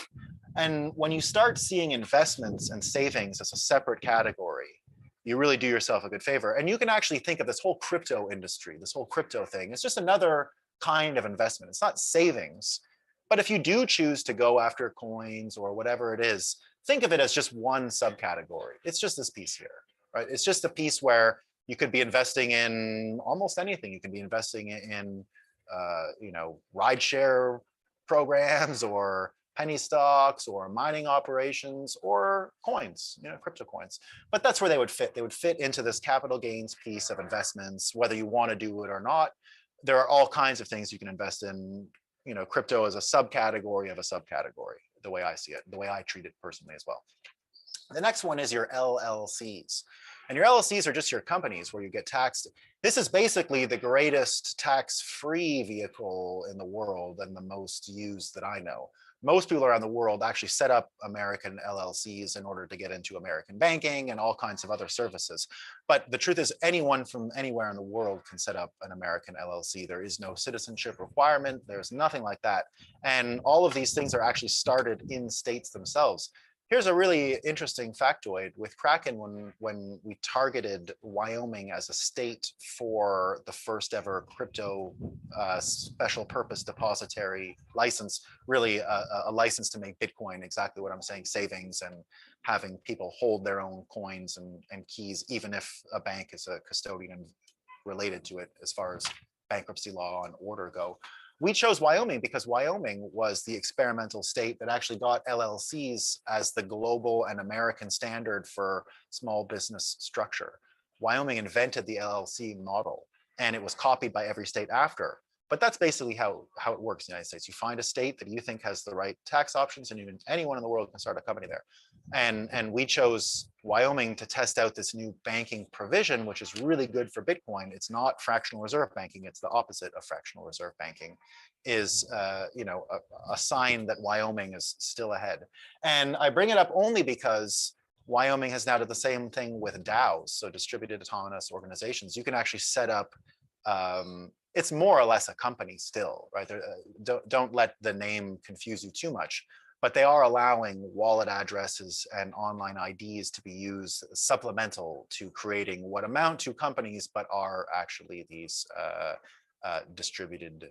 And when you start seeing investments and savings as a separate category, you really do yourself a good favor. And you can actually think of this whole crypto industry, this whole crypto thing, it's just another kind of investment. It's not savings. But if you do choose to go after coins or whatever it is, think of it as just one subcategory. It's just this piece here, right? It's just a piece where you could be investing in almost anything. You can be investing in you know, rideshare programs, or penny stocks, or mining operations, or coins, you know, crypto coins. But that's where they would fit. They would fit into this capital gains piece of investments, whether you want to do it or not. There are all kinds of things you can invest in. You know, crypto is a subcategory of a subcategory, the way I see it, the way I treat it personally as well. The next one is your LLCs. And your LLCs are just your companies where you get taxed. This is basically the greatest tax-free vehicle in the world and the most used that I know. Most people around the world actually set up American LLCs in order to get into American banking and all kinds of other services. But the truth is, anyone from anywhere in the world can set up an American LLC. There is no citizenship requirement. There's nothing like that. And all of these things are actually started in states themselves. Here's a really interesting factoid with Kraken. When we targeted Wyoming as a state for the first ever crypto special purpose depository license, really a license to make Bitcoin, exactly what I'm saying, savings and having people hold their own coins and keys, even if a bank is a custodian related to it as far as bankruptcy law and order go. We chose Wyoming because Wyoming was the experimental state that actually got LLCs as the global and American standard for small business structure. Wyoming invented the LLC model, and it was copied by every state after. But that's basically how it works in the United States. You find a state that you think has the right tax options, and even anyone in the world can start a company there. And we chose Wyoming to test out this new banking provision, which is really good for Bitcoin. It's not fractional reserve banking. It's the opposite of fractional reserve banking, is a sign that Wyoming is still ahead. And I bring it up only because Wyoming has now done the same thing with DAOs, so distributed autonomous organizations. You can actually set up, it's more or less a company still, right? Don't let the name confuse you too much. But they are allowing wallet addresses and online IDs to be used supplemental to creating what amount to companies, but are actually these distributed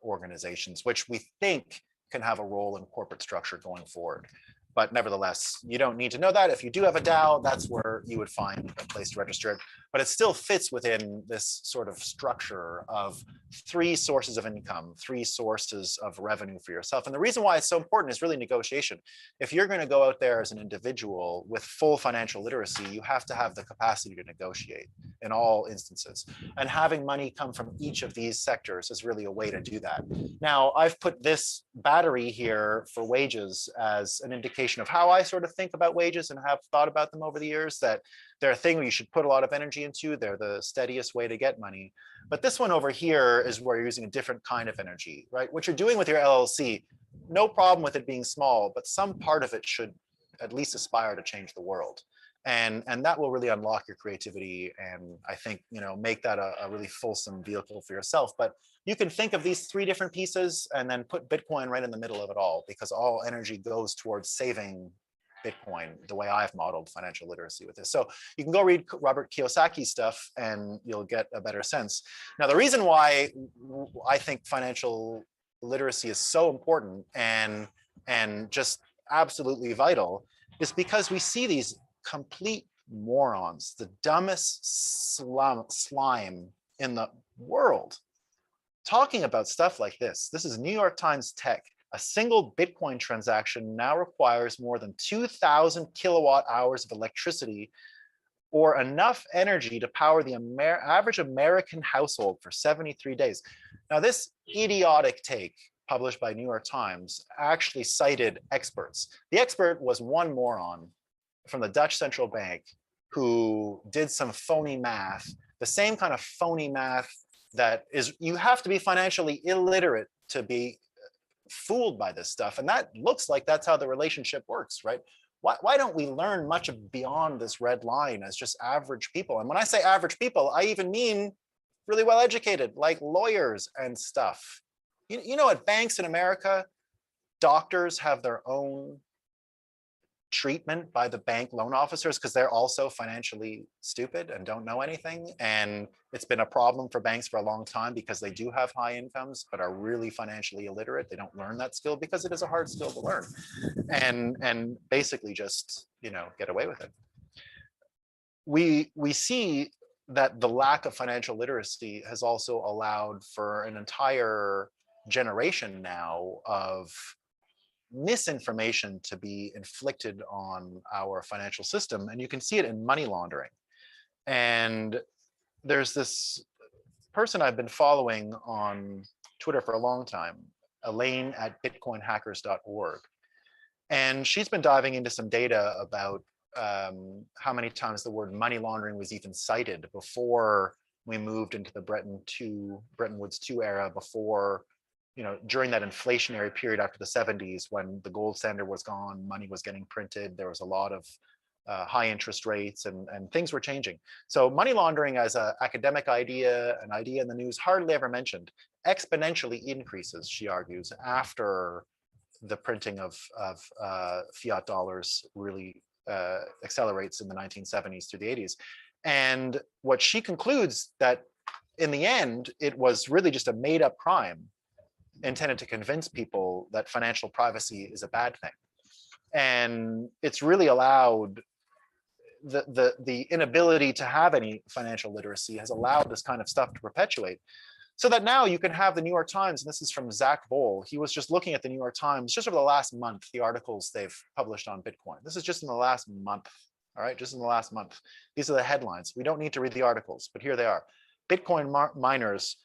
organizations, which we think can have a role in corporate structure going forward. But nevertheless, you don't need to know that. If you do have a DAO, that's where you would find a place to register it. But it still fits within this sort of structure of 3 sources of income, 3 sources of revenue for yourself. And the reason why it's so important is really negotiation. If you're going to go out there as an individual with full financial literacy, you have to have the capacity to negotiate in all instances. And having money come from each of these sectors is really a way to do that. Now, I've put this battery here for wages as an indication of how I sort of think about wages and have thought about them over the years, that they're a thing where you should put a lot of energy into. They're the steadiest way to get money. But this one over here is where you're using a different kind of energy, right? What you're doing with your LLC, no problem with it being small, but some part of it should at least aspire to change the world. And that will really unlock your creativity and I think, make that a really fulsome vehicle for yourself. But you can think of these 3 different pieces and then put Bitcoin right in the middle of it all, because all energy goes towards saving Bitcoin, the way I've modeled financial literacy with this. So you can go read Robert Kiyosaki's stuff and you'll get a better sense. Now, the reason why I think financial literacy is so important and just absolutely vital is because we see these complete morons, the dumbest slime in the world, talking about stuff like this. This is New York Times Tech. A single Bitcoin transaction now requires more than 2,000 kilowatt hours of electricity, or enough energy to power the average American household for 73 days. Now, this idiotic take published by New York Times actually cited experts. The expert was one moron from the Dutch central bank who did some phony math, the same kind of phony math that is, you have to be financially illiterate to be fooled by this stuff. And that looks like that's how the relationship works, right? Why don't we learn much beyond this red line as just average people? And when I say average people, I even mean really well educated, like lawyers and stuff. You know, at banks in America, doctors have their own treatment by the bank loan officers because they're also financially stupid and don't know anything. And it's been a problem for banks for a long time because they do have high incomes but are really financially illiterate. They don't learn that skill because it is a hard skill to learn, and basically just, get away with it. We see that the lack of financial literacy has also allowed for an entire generation now of misinformation to be inflicted on our financial system. And you can see it in money laundering. And there's this person I've been following on Twitter for a long time, Elaine at bitcoinhackers.org. And she's been diving into some data about how many times the word money laundering was even cited before we moved into the Bretton Woods 2 era, before, during that inflationary period after the 70s, when the gold standard was gone, money was getting printed, there was a lot of high interest rates, and things were changing. So money laundering as an academic idea, an idea in the news, hardly ever mentioned, exponentially increases, she argues, after the printing of fiat dollars really accelerates in the 1970s through the 80s. And what she concludes, that in the end, it was really just a made up crime intended to convince people that financial privacy is a bad thing. And it's really allowed the inability to have any financial literacy has allowed this kind of stuff to perpetuate. So that now you can have the New York Times, and this is from Zach Bohl. He was just looking at the New York Times just over the last month, the articles they've published on Bitcoin. This is just in the last month, all right, just in the last month. These are the headlines. We don't need to read the articles, but here they are. Bitcoin miners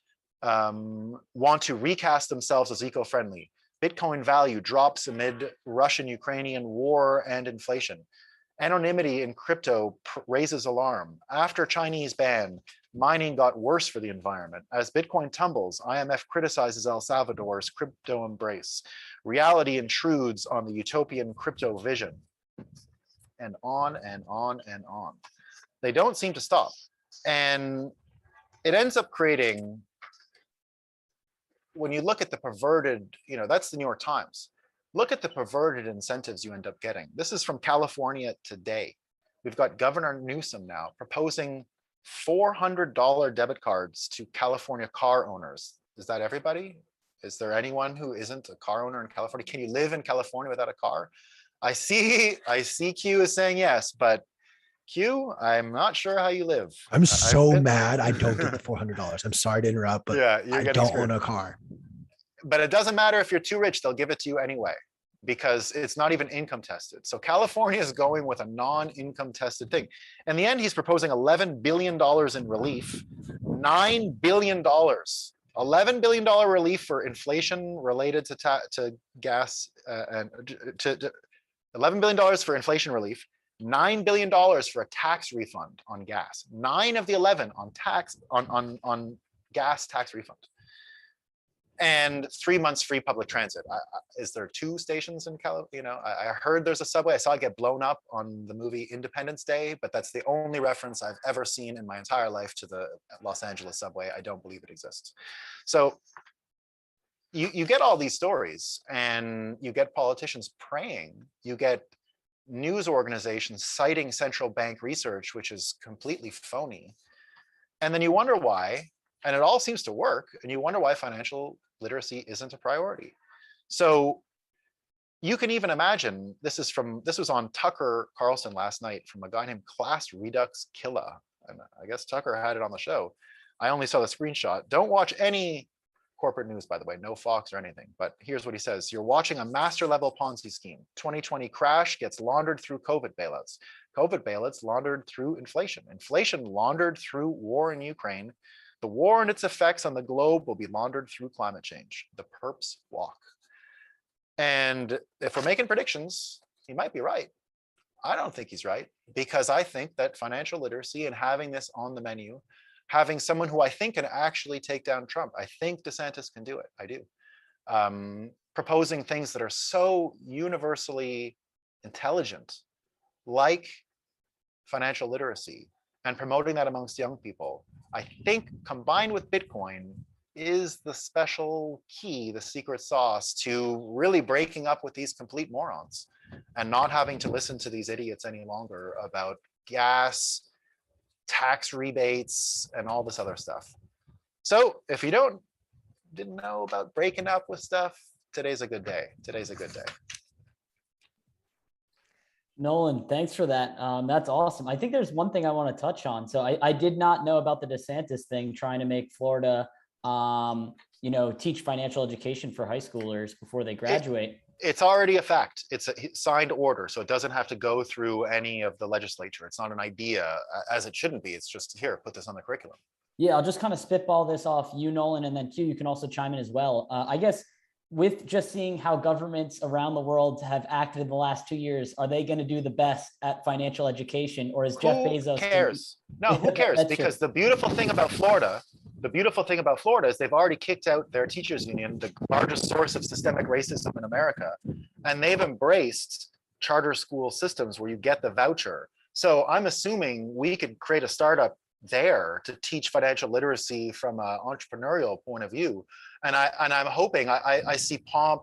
want to recast themselves as eco-friendly. Bitcoin value drops amid Russian-Ukrainian war and inflation. Anonymity in crypto raises alarm. After Chinese ban, mining got worse for the environment. As Bitcoin tumbles, IMF criticizes El Salvador's crypto embrace. Reality intrudes on the utopian crypto vision. And on and on and on. They don't seem to stop. And it ends up creating, when you look at the perverted, that's the New York Times. Look at the perverted incentives you end up getting. This is from California Today. We've got Governor Newsom now proposing $400 debit cards to California car owners. Is that everybody? Is there anyone who isn't a car owner in California? Can you live in California without a car? I see Q is saying yes, but Q, I'm not sure how you live. I'm so mad I don't get the $400. I'm sorry to interrupt, but yeah, I don't own a car. But it doesn't matter if you're too rich, they'll give it to you anyway, because it's not even income tested. So California is going with a non-income tested thing. In the end, he's proposing $11 billion in relief, $9 billion, $11 billion relief for inflation related to gas, and to $11 billion for inflation relief, $9 billion for a tax refund on gas, 9 of the 11 on gas tax refund, and 3 months free public transit. Is there 2 stations in California? I heard there's a subway. I saw it get blown up on the movie Independence Day, but that's the only reference I've ever seen in my entire life to the Los Angeles subway. I don't believe it exists. So you get all these stories, and you get politicians praying, you get news organizations citing central bank research, which is completely phony. And then you wonder why, and it all seems to work, and you wonder why financial literacy isn't a priority. So you can even imagine, this was on Tucker Carlson last night from a guy named Class Redux Killa. And I guess Tucker had it on the show. I only saw the screenshot. Don't watch any corporate news, by the way, no Fox or anything. But here's what he says. You're watching a master level Ponzi scheme. 2020 crash gets laundered through COVID bailouts. COVID bailouts laundered through inflation. Inflation laundered through war in Ukraine. The war and its effects on the globe will be laundered through climate change. The perps walk. And if we're making predictions, he might be right. I don't think he's right, because I think that financial literacy and having this on the menu, having someone who I think can actually take down Trump, I think DeSantis can do it. I do. Proposing things that are so universally intelligent, like financial literacy, and promoting that amongst young people, I think combined with Bitcoin is the special key, the secret sauce to really breaking up with these complete morons and not having to listen to these idiots any longer about gas, tax rebates, and all this other stuff. So if you didn't know about breaking up with stuff, today's a good day. Today's a good day. Nolan, thanks for that. That's awesome. I think there's one thing I want to touch on. So I did not know about the DeSantis thing, trying to make Florida, teach financial education for high schoolers before they graduate. It's already a fact. It's a signed order, so it doesn't have to go through any of the legislature. It's not an idea, as it shouldn't be. It's just, here, put this on the curriculum. Yeah, I'll just kind of spitball this off you, Nolan, and then Q, you can also chime in as well. I guess with just seeing how governments around the world have acted in the last 2 years, are they going to do the best at financial education, or is Jeff Bezos? Who cares? No, who cares? Because the beautiful thing about Florida is they've already kicked out their teachers union, the largest source of systemic racism in America, and they've embraced charter school systems where you get the voucher. So I'm assuming we could create a startup there to teach financial literacy from an entrepreneurial point of view. And I'm hoping, I see Pomp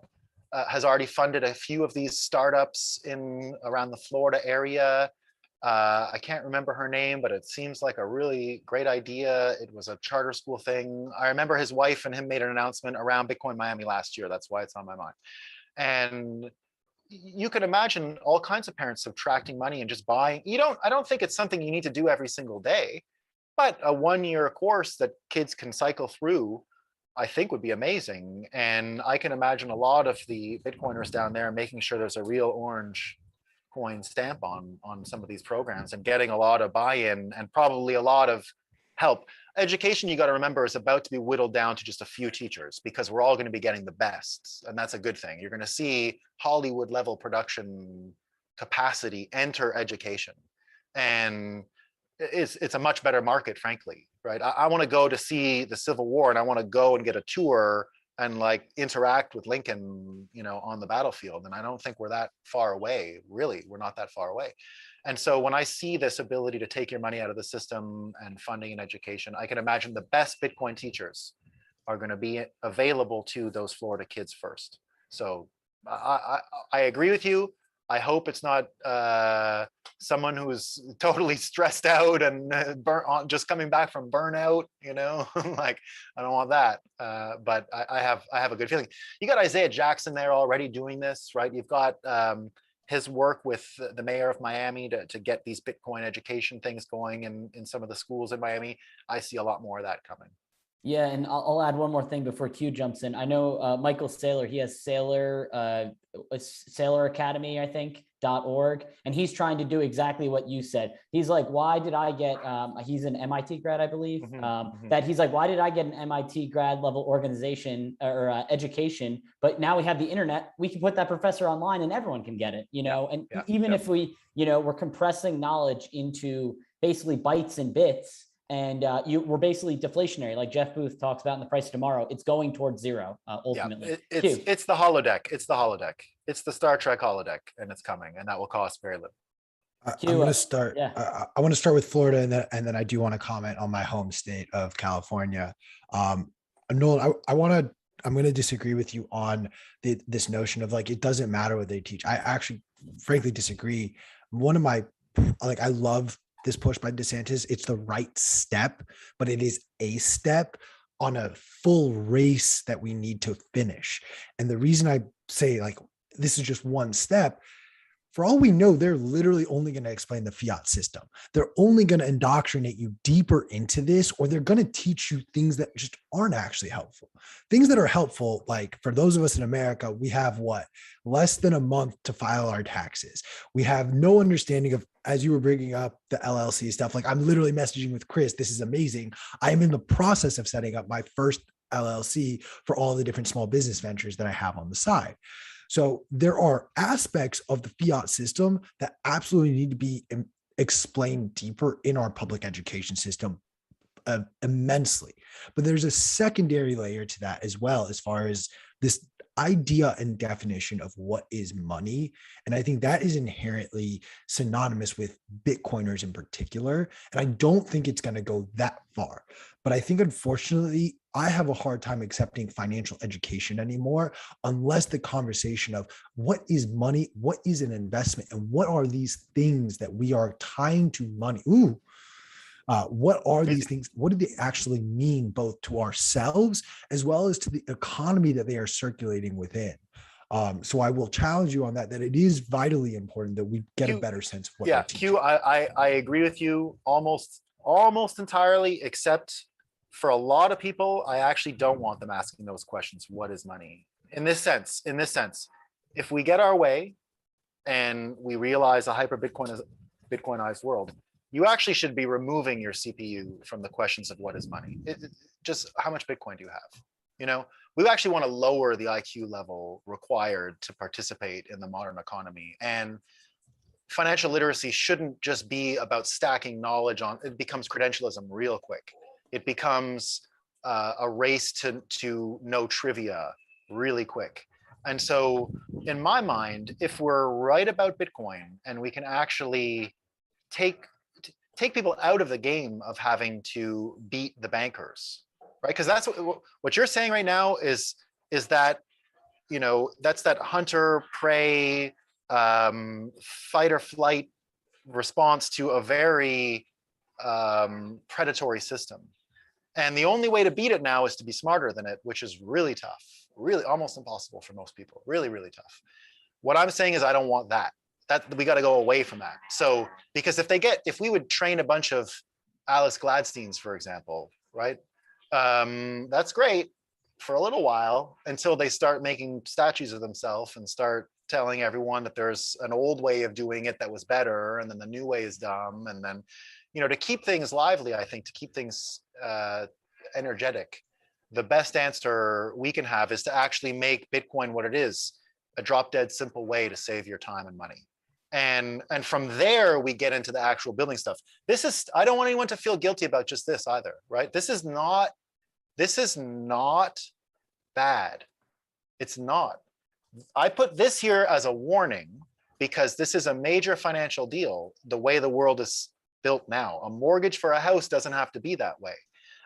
has already funded a few of these startups in around the Florida area. I can't remember her name, but it seems like a really great idea. It was a charter school thing. I remember his wife and him made an announcement around Bitcoin Miami last year. That's why it's on my mind. And you can imagine all kinds of parents subtracting money and just buying. I don't think it's something you need to do every single day, but a 1-year course that kids can cycle through, I think would be amazing. And I can imagine a lot of the Bitcoiners down there making sure there's a real orange coin stamp on some of these programs and getting a lot of buy-in and probably a lot of help. Education, you got to remember, is about to be whittled down to just a few teachers because we're all going to be getting the best. And that's a good thing. You're going to see Hollywood level production capacity enter education. And it's a much better market, frankly, right? I want to go to see the Civil War and I want to go and get a tour and like interact with Lincoln, on the battlefield. And I don't think we're that far away. Really, we're not that far away. And so when I see this ability to take your money out of the system and funding and education, I can imagine the best Bitcoin teachers are going to be available to those Florida kids first. So I agree with you. I hope it's not someone who's totally stressed out and just coming back from burnout, like I don't want that. But I have a good feeling. You got Isaiah Jackson there already doing this, right? You've got his work with the mayor of Miami to get these Bitcoin education things going in some of the schools in Miami. I see a lot more of that coming. Yeah, and I'll add one more thing before Q jumps in. I know Michael Saylor, he has Saylor Academy, I think, .org, and he's trying to do exactly what you said. He's like, why did I get, he's an MIT grad, I believe, that he's like, why did I get an MIT grad level organization or education, but now we have the internet, we can put that professor online and everyone can get it, even if we, we're compressing knowledge into basically bytes and bits, and we're basically deflationary, like Jeff Booth talks about in The Price of Tomorrow. It's going towards zero, ultimately. It's the holodeck. It's the holodeck. It's the Star Trek holodeck, and it's coming, and that will cost very little. I'm going to start. Yeah. I want to start with Florida, and then I do want to comment on my home state of California. Nolan, I'm going to disagree with you on this notion of like it doesn't matter what they teach. I actually, frankly, disagree. I love this push by DeSantis. It's the right step, but it is a step on a full race that we need to finish. And the reason I say like this is just one step, for all we know, they're literally only going to explain the fiat system. They're only going to indoctrinate you deeper into this, or they're going to teach you things that just aren't actually helpful. Things that are helpful, like for those of us in America, we have less than a month to file our taxes. We have no understanding of, as you were bringing up the LLC stuff, like I'm literally messaging with Chris. This is amazing. I am in the process of setting up my first LLC for all the different small business ventures that I have on the side. So there are aspects of the fiat system that absolutely need to be explained deeper in our public education system immensely. But there's a secondary layer to that as well, as far as this idea and definition of what is money. And I think that is inherently synonymous with Bitcoiners in particular. And I don't think it's going to go that far. But I think, unfortunately, I have a hard time accepting financial education anymore unless the conversation of what is money, what is an investment, and what are these things that we are tying to money? What are these things? What do they actually mean, both to ourselves as well as to the economy that they are circulating within? So I will challenge you on that it is vitally important that we get a better sense of what. Yeah, Q, I agree with you almost entirely, except for a lot of people, I actually don't want them asking those questions. What is money? In this sense, if we get our way and we realize a hyper-Bitcoinized world, you actually should be removing your CPU from the questions of what is money. Just how much Bitcoin do you have? We actually want to lower the IQ level required to participate in the modern economy. And financial literacy shouldn't just be about stacking knowledge on, it becomes credentialism real quick. It becomes a race to know trivia really quick. And so in my mind, if we're right about Bitcoin and we can actually take people out of the game of having to beat the bankers, right? Because that's what you're saying right now is that, that's that hunter prey, fight or flight response to a very predatory system. And the only way to beat it now is to be smarter than it, which is really tough, really almost impossible for most people, really, really tough. What I'm saying is I don't want that. We got to go away from that. So, because if we would train a bunch of Alex Gladsteins, for example, right? That's great for a little while until they start making statues of themselves and start telling everyone that there's an old way of doing it that was better, and then the new way is dumb. And then, to keep things lively, I think, to keep things energetic, the best answer we can have is to actually make Bitcoin what it is, a drop dead simple way to save your time and money. And from there, we get into the actual building stuff. I don't want anyone to feel guilty about just this either, right? This is not bad. It's not. I put this here as a warning because this is a major financial deal, the way the world is built now. A mortgage for a house doesn't have to be that way.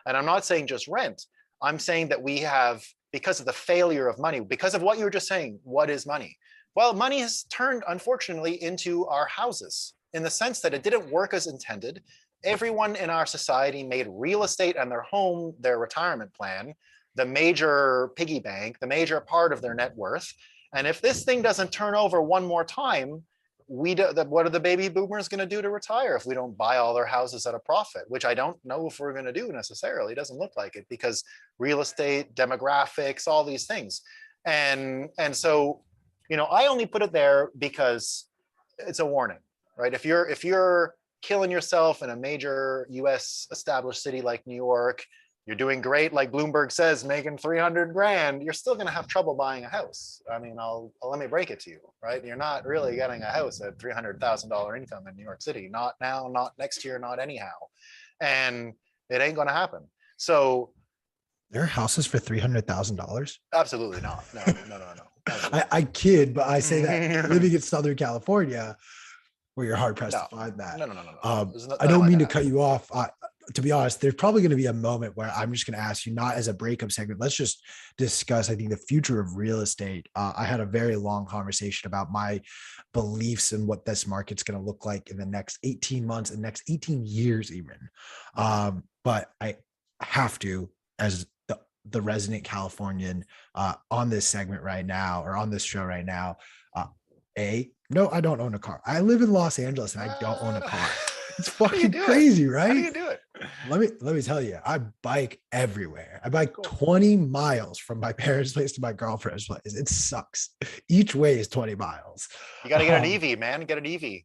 And I'm not saying just rent. I'm saying that we have, because of the failure of money, because of what you were just saying, what is money? Well, money has turned, unfortunately, into our houses in the sense that it didn't work as intended. Everyone in our society made real estate and their home their retirement plan, the major piggy bank, the major part of their net worth. And if this thing doesn't turn over one more time, what are the baby boomers going to do to retire if we don't buy all their houses at a profit, which I don't know if we're going to do necessarily. It doesn't look like it because real estate, demographics, all these things. And so, I only put it there because it's a warning, right? If you're killing yourself in a major US established city like New York, you're doing great, like Bloomberg says, making 300 grand, you're still going to have trouble buying a house. I mean, let me break it to you, right? You're not really getting a house at $300,000 income in New York City. Not now, not next year, not anyhow. And it ain't going to happen. So there are houses for $300,000? Absolutely not. No. I kid, but I say that living in Southern California, where you're hard pressed to find that. No. I don't mean to cut you off. To be honest, there's probably going to be a moment where I'm just going to ask you, not as a breakup segment. Let's just discuss, I think, the future of real estate. I had a very long conversation about my beliefs and what this market's going to look like in the next 18 months and next 18 years even. But I have to, as the resident Californian on this segment right now, or on this show right now, no, I don't own a car. I live in Los Angeles and I don't own a car. It's fucking crazy, right? How do you do it? Let me tell you, I bike everywhere. I bike 20 miles from my parents' place to my girlfriend's place. It sucks. Each way is 20 miles. You got to get an EV, man. Get an EV.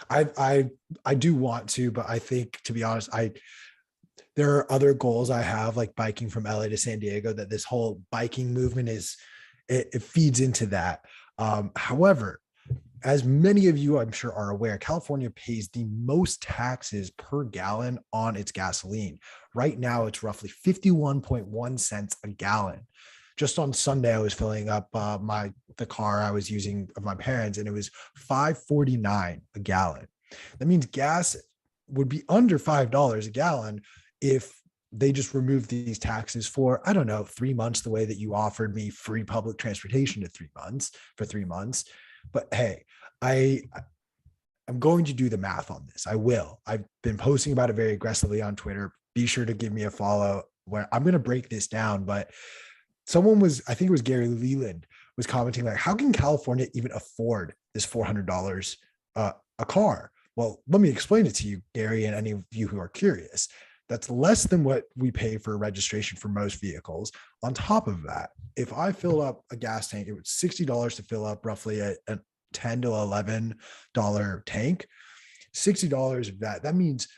I do want to, but I think, to be honest, there are other goals I have, like biking from LA to San Diego, that this whole biking movement it feeds into that. However, as many of you, I'm sure, are aware, California pays the most taxes per gallon on its gasoline. Right now, it's roughly 51.1 cents a gallon. Just on Sunday, I was filling up the car I was using of my parents, and it was $5.49 a gallon. That means gas would be under $5 a gallon if they just removed these taxes for, I don't know, 3 months, the way that you offered me free public transportation for 3 months. But hey, I'm going to do the math on this. I will. I've been posting about it very aggressively on Twitter. Be sure to give me a follow where I'm going to break this down. But I think it was Gary Leland, was commenting like, how can California even afford this $400 a car? Well, let me explain it to you, Gary, and any of you who are curious. That's less than what we pay for registration for most vehicles. On top of that, if I fill up a gas tank, it was $60 to fill up roughly a $10 to $11 tank. $60 of that means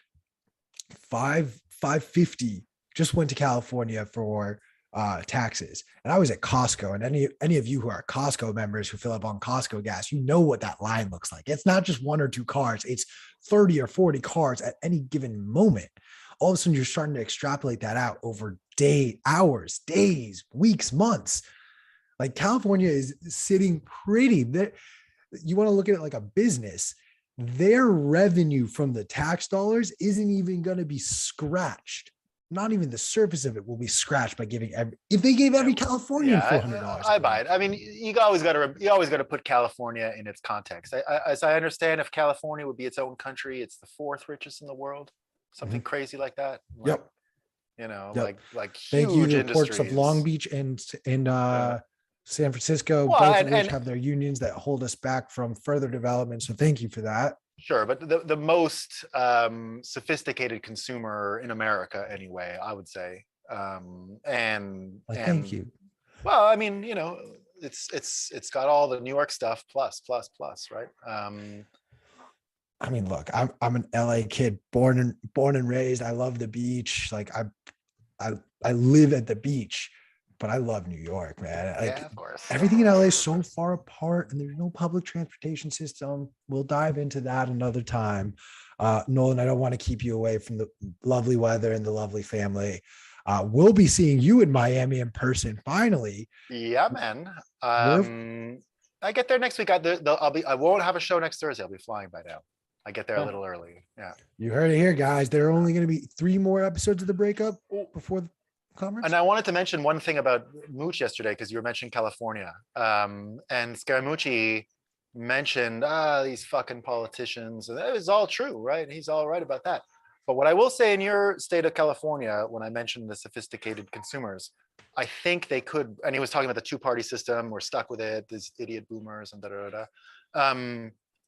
$5.50 just went to California for taxes. And I was at Costco, and any of you who are Costco members who fill up on Costco gas, you know what that line looks like. It's not just 1 or 2 cars, it's 30 or 40 cars at any given moment. All of a sudden you're starting to extrapolate that out over hours, days, weeks, months. Like California is sitting pretty there. You want to look at it like a business. Their revenue from the tax dollars isn't even going to be scratched. Not even the surface of it will be scratched by giving if they gave every Californian $400. I buy it. I mean, you always got to put California in its context. As I understand, if California would be its own country, it's the 4th richest in the world, something crazy like that. Like, Yep. You know, Yep. like thank huge you to the ports of industries. Long Beach and San Francisco, Well, both of which and have their unions that hold us back from further development. So thank you for that. Sure, but the most sophisticated consumer in America, anyway, I would say. Thank you. Well, I mean, you know, it's got all the New York stuff plus, right? I mean, look, I'm an LA kid, born and raised. I love the beach. Like I live at the beach, but I love New York, man. Like, yeah, of course. Everything in LA is so far apart, and there's no public transportation system. We'll dive into that another time. Nolan, I don't want to keep you away from the lovely weather and the lovely family. We'll be seeing you in Miami in person finally. Yeah, man. I get there next week. I won't have a show next Thursday. I'll be flying by now. I get there a little early. Yeah. You heard it here, guys. There are only going to be 3 more episodes of the Breakup before the conference. And I wanted to mention one thing about Mooch yesterday, because you were mentioning California. And Scaramucci mentioned these fucking politicians, and it was all true, right? He's all right about that. But what I will say, in your state of California, when I mentioned the sophisticated consumers, I think they could, and he was talking about the 2-party system, we're stuck with it, these idiot boomers and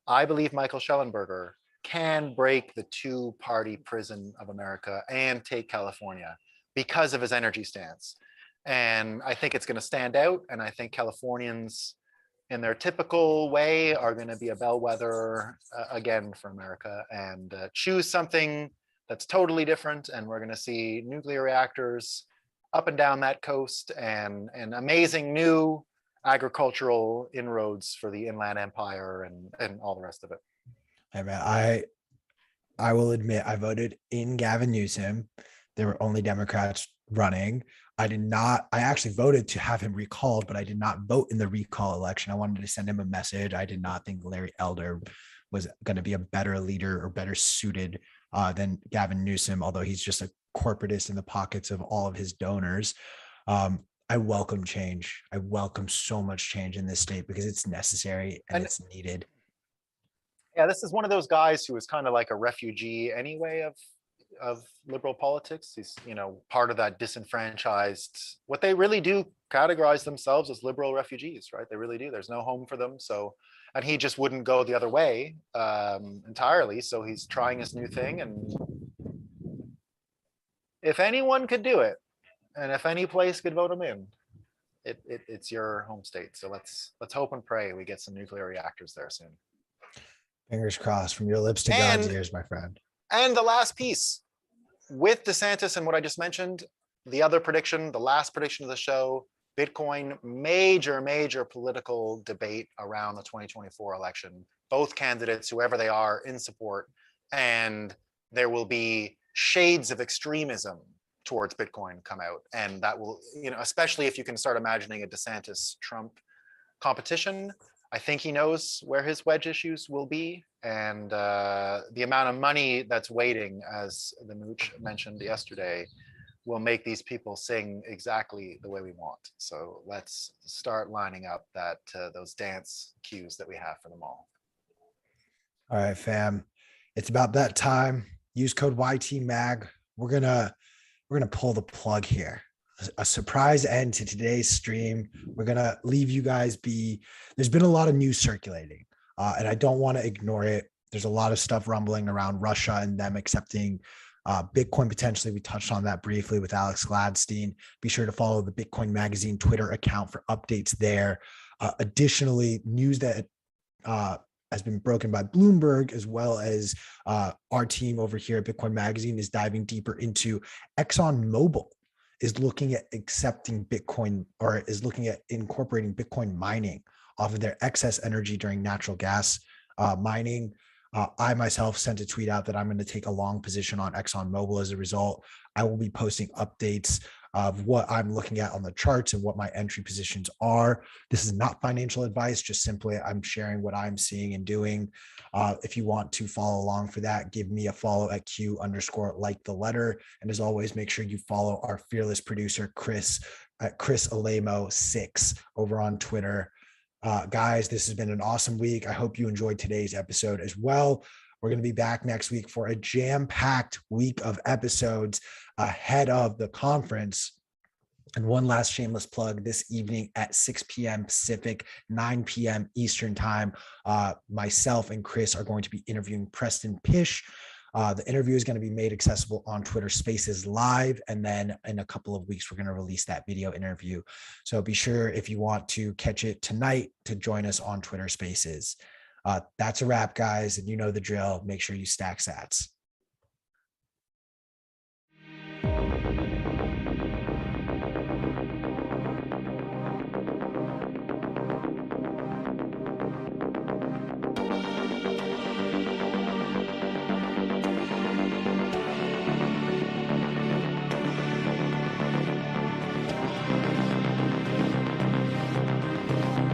I believe Michael Schellenberger can break the 2-party prison of America and take California because of his energy stance. And I think it's going to stand out. And I think Californians, in their typical way, are going to be a bellwether again for America, and choose something that's totally different. And we're going to see nuclear reactors up and down that coast, and amazing new agricultural inroads for the Inland Empire and all the rest of it. Hey man, I will admit I voted in Gavin Newsom. There were only Democrats running. I actually voted to have him recalled, but I did not vote in the recall election. I wanted to send him a message. I did not think Larry Elder was going to be a better leader or better suited than Gavin Newsom, although he's just a corporatist in the pockets of all of his donors. I welcome change. I welcome so much change in this state because it's necessary and it's needed. Yeah, this is one of those guys who is kind of like a refugee anyway of liberal politics. He's, you know, part of that disenfranchised, what they really do categorize themselves as liberal refugees, right? They really do. There's no home for them. So, and he just wouldn't go the other way entirely. So he's trying his new thing. And if anyone could do it, and if any place could vote him in, it's your home state. So let's hope and pray we get some nuclear reactors there soon. Fingers crossed from your lips to God's ears, my friend. And the last piece, with DeSantis and what I just mentioned, the other prediction, the last prediction of the show, Bitcoin, major political debate around the 2024 election. Both candidates, whoever they are, in support. And there will be shades of extremism towards Bitcoin come out. And that will, you know, especially if you can start imagining a DeSantis-Trump competition, I think he knows where his wedge issues will be. And the amount of money that's waiting, as the Mooch mentioned yesterday, will make these people sing exactly the way we want. So let's start lining up those dance cues that we have for them all. All right, fam. It's about that time. Use code YTMAG. We're gonna pull the plug here. A surprise end to today's stream. We're gonna leave you guys be. There's been a lot of news circulating, and I don't want to ignore it. There's a lot of stuff rumbling around Russia and them accepting Bitcoin potentially. We touched on that briefly with Alex Gladstein. Be sure to follow the Bitcoin Magazine Twitter account for updates there. Additionally, news that has been broken by Bloomberg, as well as our team over here at Bitcoin Magazine is diving deeper into ExxonMobil is looking at accepting Bitcoin, or is looking at incorporating Bitcoin mining off of their excess energy during natural gas mining. I myself sent a tweet out that I'm going to take a long position on ExxonMobil as a result. I will be posting updates of what I'm looking at on the charts and what my entry positions are. This is not financial advice, just simply I'm sharing what I'm seeing and doing. If you want to follow along for that, give me a follow at Q_like the letter. And as always, make sure you follow our fearless producer, Chris, at Chris Alamo 6 over on Twitter. Guys, this has been an awesome week. I hope you enjoyed today's episode as well. We're going to be back next week for a jam-packed week of episodes ahead of the conference. And one last shameless plug: this evening at 6 p.m. Pacific, 9 p.m. Eastern time, myself and Chris are going to be interviewing Preston Pish. The interview is going to be made accessible on Twitter Spaces Live. And then in a couple of weeks, we're going to release that video interview. So be sure, if you want to catch it tonight, to join us on Twitter Spaces. That's a wrap, guys. And you know the drill. Make sure you stack sats.